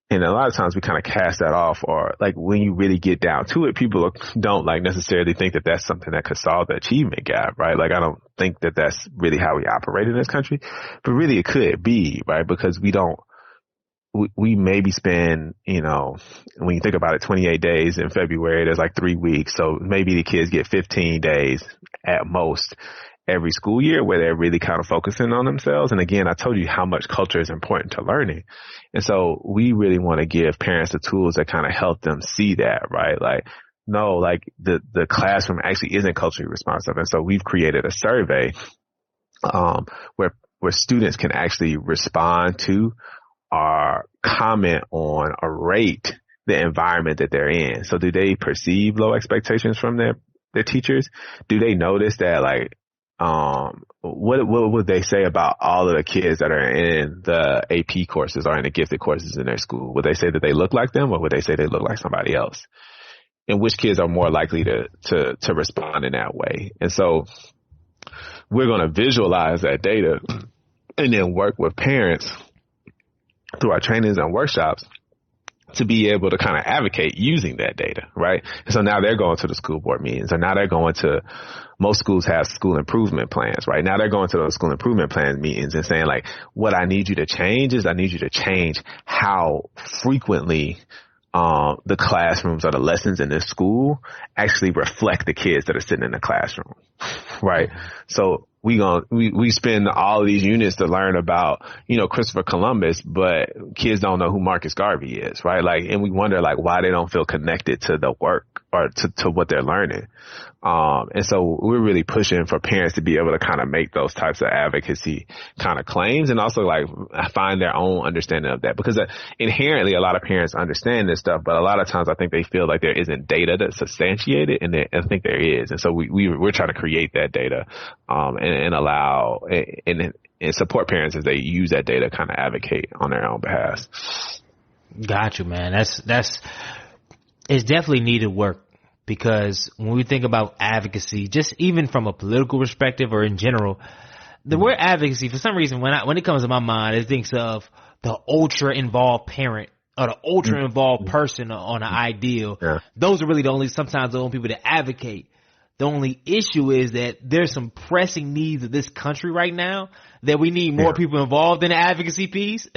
And a lot of times we kind of cast that off, or like when you really get down to it, people don't like necessarily think that that's something that could solve the achievement gap, right? Like I don't think that that's really how we operate in this country, but really it could be, right? Because we maybe spend, when you think about it, 28 days in February, there's like 3 weeks. So maybe the kids get 15 days at most every school year where they're really kind of focusing on themselves. And again, I told you how much culture is important to learning. And so we really want to give parents the tools that kind of help them see that, right? Like, no, like the classroom actually isn't culturally responsive. And so we've created a survey, where students can actually respond to or comment on or rate the environment that they're in. So do they perceive low expectations from their teachers? Do they notice that, like, what would they say about all of the kids that are in the AP courses or in the gifted courses in their school? Would they say that they look like them, or would they say they look like somebody else? And which kids are more likely to respond in that way? And so we're going to visualize that data and then work with parents through our trainings and workshops to be able to kind of advocate using that data, right? And so now they're going to the school board meetings, or now they're going to, most schools have school improvement plans, right? Now they're going to those school improvement plan meetings and saying, like, what I need you to change is I need you to change how frequently the classrooms or the lessons in this school actually reflect the kids that are sitting in the classroom, right? So we spend all of these units to learn about, Christopher Columbus, but kids don't know who Marcus Garvey is, right? Like, and we wonder, like, why they don't feel connected to the work or to what they're learning. And so we're really pushing for parents to be able to kind of make those types of advocacy kind of claims and also like find their own understanding of that, because inherently a lot of parents understand this stuff, but a lot of times I think they feel like there isn't data to substantiate it, and I think there is. And so we're trying to create that data, and allow and support parents as they use that data, kind of advocate on their own behalf. Got you, man. That's it's definitely needed work. because when we think about advocacy, just even from a political perspective or in general, the word advocacy, for some reason, when it comes to my mind, it thinks of the ultra involved parent or the ultra involved person on an ideal. Yeah. Those are really sometimes the only people that advocate. The only issue is that there's some pressing needs of this country right now that we need more people involved in the advocacy piece.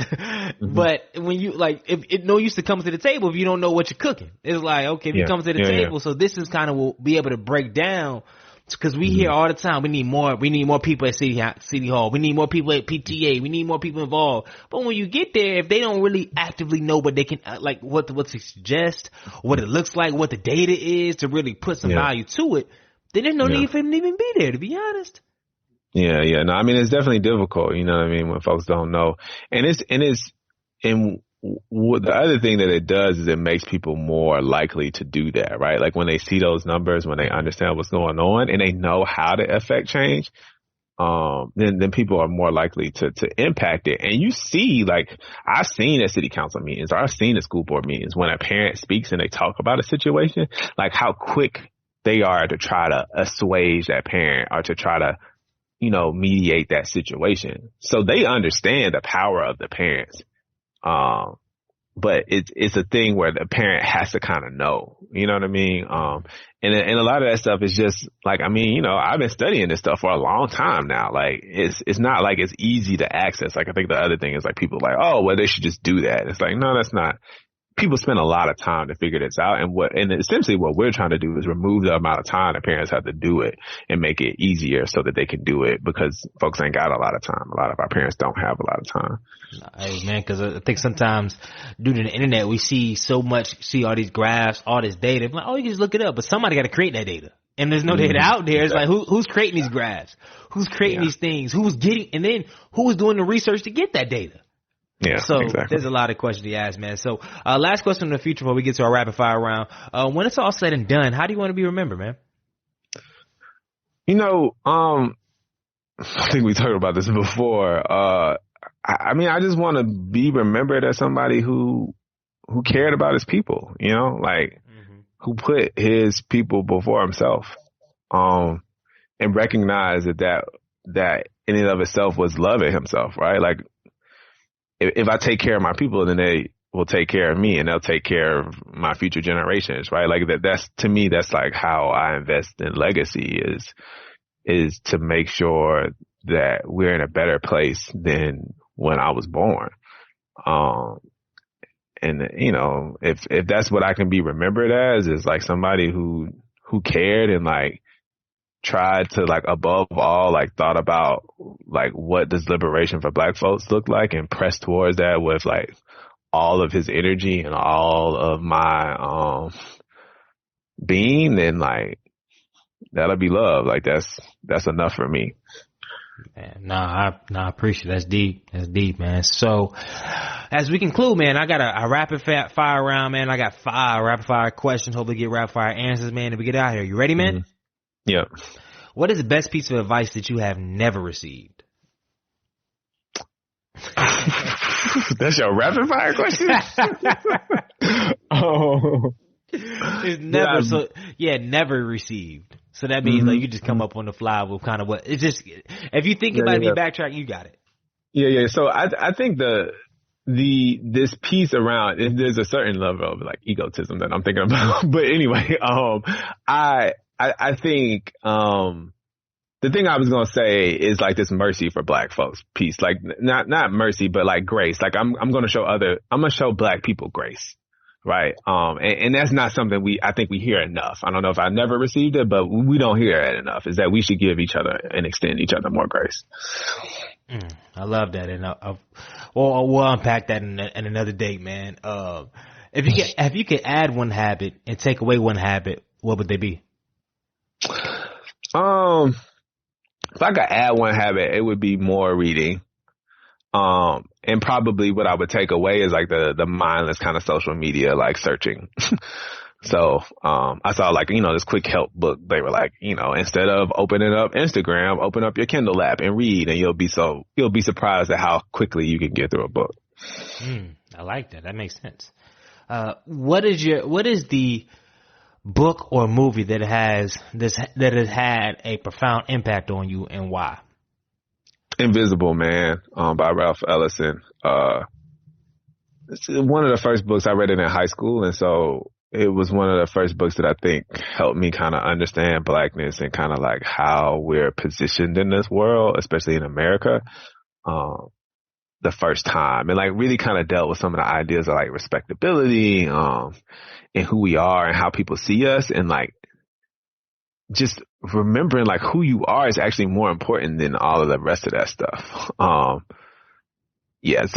But when you if it no use to come to the table if you don't know what you're cooking. It's like, okay, if you come to the table. So this is kind of will be able to break down, because we hear all the time, we need more people at City Hall. We need more people at PTA. We need more people involved. But when you get there, if they don't really actively know what they can, what to suggest, what it looks like, what the data is to really put some value to it, then there's no need for them to even be there, to be honest. Yeah. No, I mean, it's definitely difficult, you know what I mean, when folks don't know. And the other thing that it does is it makes people more likely to do that, right? Like when they see those numbers, when they understand what's going on and they know how to affect change, then people are more likely to impact it. And you see, like, I've seen at city council meetings, or I've seen at school board meetings, when a parent speaks and they talk about a situation, like how quick they are to try to assuage that parent or to try to, mediate that situation. So they understand the power of the parents. But it's a thing where the parent has to kind of know, you know what I mean? And a lot of that stuff is just like, I mean, I've been studying this stuff for a long time now. Like, it's not like it's easy to access. Like, I think the other thing is like people like, oh, well, they should just do that. It's like, no, that's not. People spend a lot of time to figure this out. And essentially what we're trying to do is remove the amount of time that parents have to do it and make it easier so that they can do it, because folks ain't got a lot of time. A lot of our parents don't have a lot of time. Hey, man, because I think sometimes due to the internet, we see all these graphs, all this data. I'm like, oh, you can just look it up, but somebody got to create that data. And there's no data out there. It's like, who's creating these graphs? Who's creating these things? Who's doing the research to get that data? Yeah, so exactly. There's a lot of questions to ask, man. So last question in the future before we get to our rapid fire round. When it's all said and done, how do you want to be remembered, man? I think we talked about this before. I mean, I just want to be remembered as somebody who cared about his people, who put his people before himself, and recognized that in and of itself was loving himself, right? Like, if I take care of my people, then they will take care of me and they'll take care of my future generations, right? Like that's to me, that's like how I invest in legacy is to make sure that we're in a better place than when I was born. And if that's what I can be remembered as, is like somebody who cared and like tried to, like, above all, like, thought about like what does liberation for Black folks look like and press towards that with like all of his energy and all of my being, then like that'll be love. Like that's enough for me. Man, I appreciate it. That's deep, man. So as we conclude, man, I got a rapid fire round, man. I got 5 rapid fire questions. Hopefully get rapid fire answers, man, and we get out here. You ready, man? Mm-hmm. Yeah. What is the best piece of advice that you have never received? That's your rapid fire question? Oh. It's never never received. So that means like you just come up on the fly with kind of what it's just, if you think about it, you backtrack, you got it. Yeah. So I think this piece around, there's a certain level of like egotism that I'm thinking about. But anyway, I think, the thing I was going to say is like this mercy for Black folks piece, like not mercy, but like grace. Like I'm going to show Black people grace. Right. And that's not something I think we hear enough. I don't know if I never received it, but we don't hear it enough, is that we should give each other and extend each other more grace. I love that. And we'll unpack that in another date, man. If you could add one habit and take away one habit, what would they be? If I could add one habit, it would be more reading. And probably what I would take away is like the mindless kind of social media, like searching. So, I saw like, this quick help book. They were like, instead of opening up Instagram, open up your Kindle app and read, and you'll be surprised at how quickly you can get through a book. I like that. That makes sense. What is the book or movie that has had a profound impact on you, and why? Invisible Man, by Ralph Ellison. It's one of the first books I read it in high school, and so it was one of the first books that I think helped me kind of understand Blackness and kind of like how we're positioned in this world, especially in America, the first time, and like really kind of dealt with some of the ideas of like respectability, and who we are and how people see us, and like just remembering like who you are is actually more important than all of the rest of that stuff. There's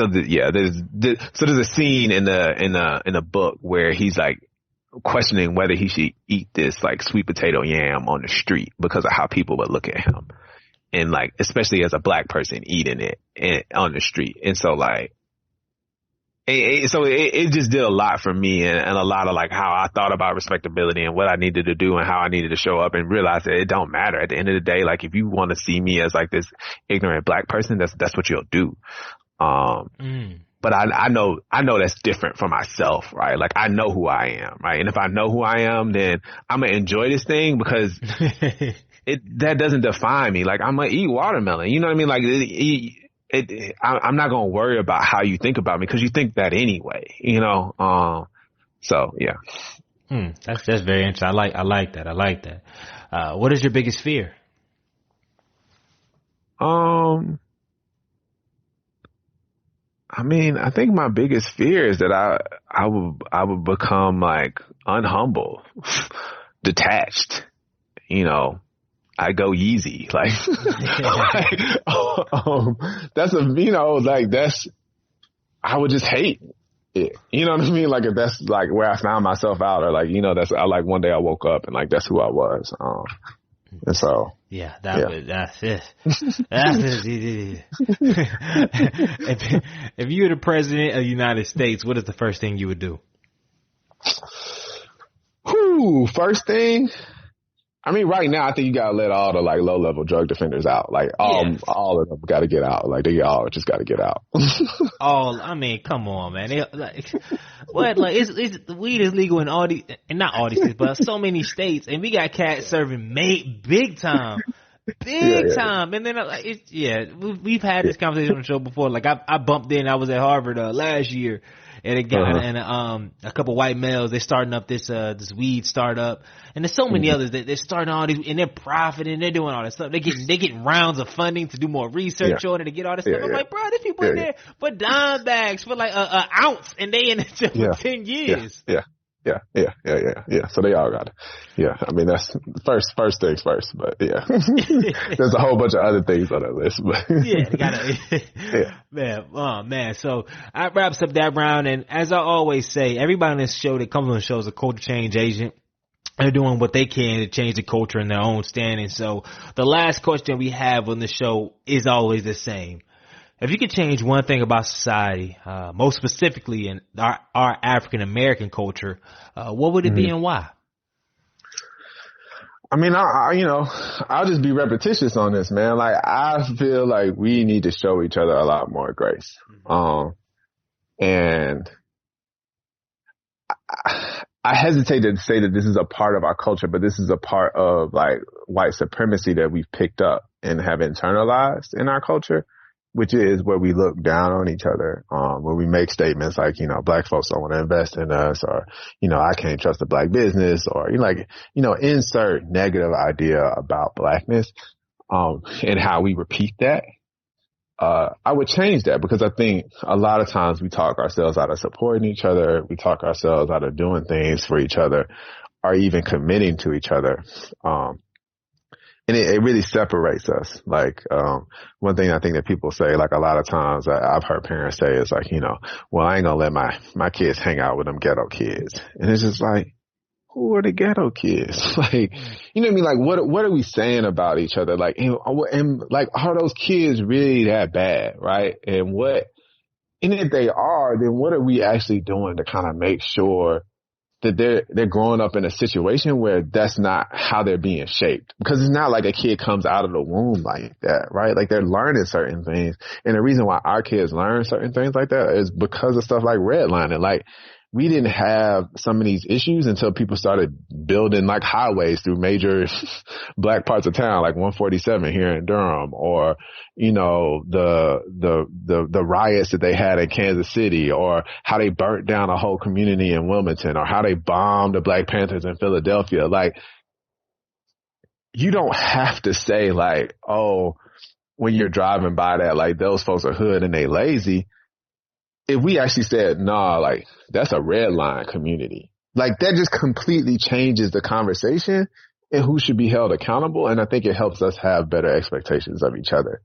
a scene in the book where he's like questioning whether he should eat this like sweet potato yam on the street because of how people would look at him, and like especially as a black person eating it on the street. And so like it just did a lot for me, and a lot of like how I thought about respectability and what I needed to do and how I needed to show up, and realize that it don't matter at the end of the day. Like if you want to see me as like this ignorant black person, that's what you'll do. But I know that's different for myself, right? Like I know who I am, right? And if I know who I am, then I'm gonna enjoy this thing because that doesn't define me. Like I'm gonna eat watermelon, you know what I mean? Like I'm not gonna worry about how you think about me because you think that anyway, you know. So yeah. That's very interesting. I like that. What is your biggest fear? I mean, I think my biggest fear is that I would become like unhumble, detached, you know. I go Yeezy, like, I would just hate it. You know what I mean? Like if that's like where I found myself out, or like, you know, one day I woke up and like, that's who I was. And so. Yeah, that's it. That's it. If you were the president of the United States, what is the first thing you would do? First thing? I mean, right now, I think you gotta let all the like low-level drug defenders out. Like all of them gotta get out. Like they all just gotta get out. I mean, come on, man. It's weed is legal in all these, and not all these states, but so many states, and we got cats serving big time. Time. And then we've had this conversation on the show before. Like I bumped in, I was at Harvard last year, and a guy and a couple white males, they're starting up this weed startup, and there's so many others that they're starting all these, and they're profiting, they're doing all this stuff. They're getting rounds of funding to do more research on it, to get all this stuff. I'm like, bro, there's people in there for dime bags for like an ounce, and they in it for 10 years. Yeah. So they all got it. Yeah. I mean, that's first things first, but yeah. There's a whole bunch of other things on that list, but yeah, man. So that wraps up that round. And as I always say, everybody on this show that comes on the show is a culture change agent. They're doing what they can to change the culture in their own standing. So the last question we have on the show is always the same. If you could change one thing about society, most specifically in our African American culture, what would it be and why? I mean, I'll just be repetitious on this, man. Like, I feel like we need to show each other a lot more grace. And I hesitate to say that this is a part of our culture, but this is a part of like white supremacy that we've picked up and have internalized in our culture, which is where we look down on each other, where we make statements like, black folks don't want to invest in us, or, I can't trust a black business, or, insert negative idea about blackness, and how we repeat that. I would change that, because I think a lot of times we talk ourselves out of supporting each other. We talk ourselves out of doing things for each other, or even committing to each other. And it really separates us. Like, one thing I think that people say, like a lot of times I've heard parents say is like, well, I ain't gonna let my kids hang out with them ghetto kids. And it's just like, who are the ghetto kids? Like, you know what I mean? Like, what are we saying about each other? Like, and like, are those kids really that bad? Right? And if they are, then what are we actually doing to kind of make sure that they're growing up in a situation where that's not how they're being shaped? Because it's not like a kid comes out of the womb like that, right? Like, they're learning certain things. And the reason why our kids learn certain things like that is because of stuff like redlining. Like, we didn't have some of these issues until people started building like highways through major black parts of town, like 147 here in Durham, or, you know, the riots that they had in Kansas City, or how they burnt down a whole community in Wilmington, or how they bombed the Black Panthers in Philadelphia. Like, you don't have to say like, oh, when you're driving by that, like those folks are hood and they lazy. If we actually said, nah, like that's a red line community, like that just completely changes the conversation and who should be held accountable. And I think it helps us have better expectations of each other.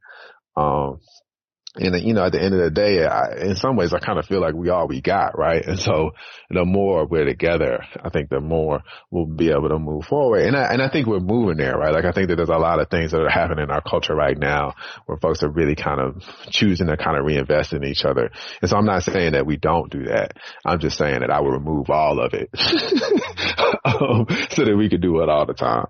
And you know, at the end of the day, in some ways, I kind of feel like we all we got, right? And so the more we're together, I think the more we'll be able to move forward. And I think we're moving there, right? Like I think that there's a lot of things that are happening in our culture right now where folks are really kind of choosing to kind of reinvest in each other. And so I'm not saying that we don't do that. I'm just saying that I would remove all of it so that we could do it all the time.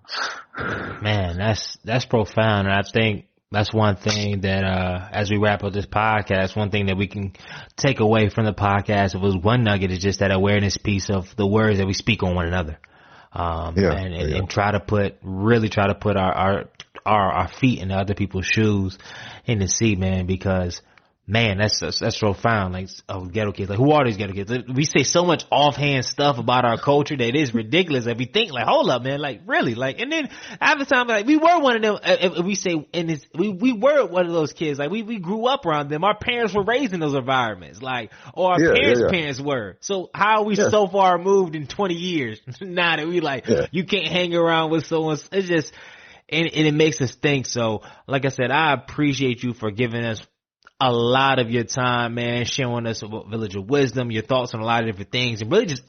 Man, that's profound. And I think that's one thing that, as we wrap up this podcast, one thing that we can take away from the podcast, if it was one nugget, is just that awareness piece of the words that we speak on one another. And try to put our feet in other people's shoes in the seat, man, because man, that's profound. Like, ghetto kids. Like, who are these ghetto kids? We say so much offhand stuff about our culture that it is ridiculous that we think like, hold up, man, like really, like, and then after time, like, we were one of them. If we say, we were one of those kids. Like, we grew up around them. Our parents were raised in those environments, like, or our parents were. So how are we so far removed in 20 years now that we like, you can't hang around with someone? It's just, and it makes us think. So, like I said, I appreciate you for giving us a lot of your time, man, showing us about Village of Wisdom, your thoughts on a lot of different things, and really just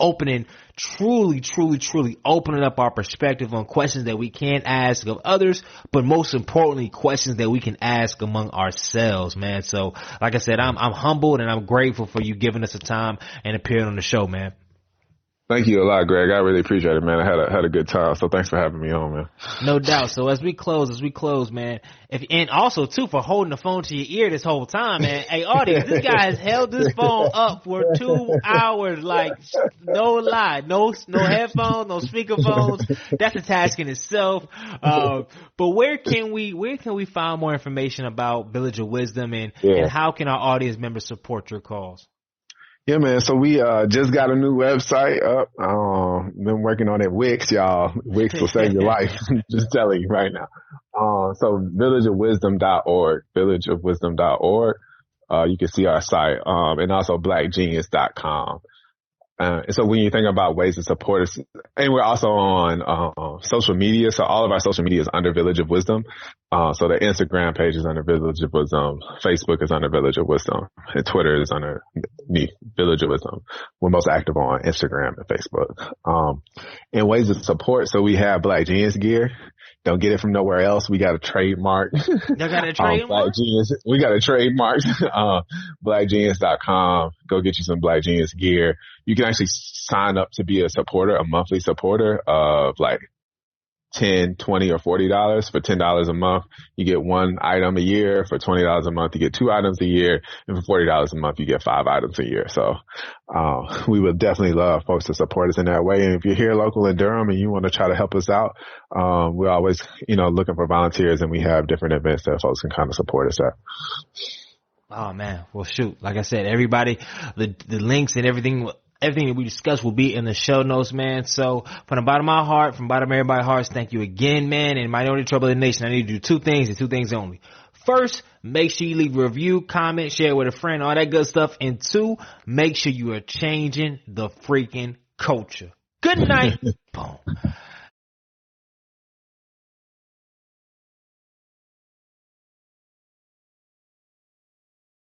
truly opening up our perspective on questions that we can ask of others, but most importantly, questions that we can ask among ourselves, man. So, like I said, I'm humbled and I'm grateful for you giving us the time and appearing on the show, man. Thank you a lot, Greg. I really appreciate it, man. I had a good time. So thanks for having me on, man. No doubt. So as we close, man, and also too for holding the phone to your ear this whole time, man. Hey, audience, this guy has held this phone up for 2 hours, like no lie, no headphones, no speakerphones. That's a task in itself. But where can we find more information about Village of Wisdom and how can our audience members support your cause? Yeah, man. So we just got a new website up. Been working on it. Wix, y'all. Wix will save your life. Just telling you right now. So villageofwisdom.org. Villageofwisdom.org. You can see our site. And also blackgenius.com. And so when you think about ways to support us, and we're also on social media. So all of our social media is under Village of Wisdom. So the Instagram page is under Village of Wisdom. Facebook is under Village of Wisdom. And Twitter is under Village of Wisdom. We're most active on Instagram and Facebook. And ways to support. So we have Black Genius gear. Don't get it from nowhere else. We got a trademark. You got a trademark? Black Genius. We got a trademark. Blackgenius.com. Go get you some Black Genius gear. You can actually sign up to be a supporter, a monthly supporter of like $10, $20, or $40. For $10 a month, you get one item a year. For $20 a month, you get 2 items a year. And for $40 a month, you get 5 items a year. So, we would definitely love folks to support us in that way. And if you're here local in Durham and you want to try to help us out, we're always, looking for volunteers, and we have different events that folks can kind of support us at. Oh man. Well, shoot. Like I said, everybody, the links and everything that we discussed will be in the show notes, man. So from the bottom of my heart, from the bottom of everybody's hearts, thank you again, man. And Minority Trouble in the Nation, I need to do 2 things and 2 things only. First, make sure you leave a review, comment, share with a friend, all that good stuff. And 2, make sure you are changing the freaking culture. Good night. Boom.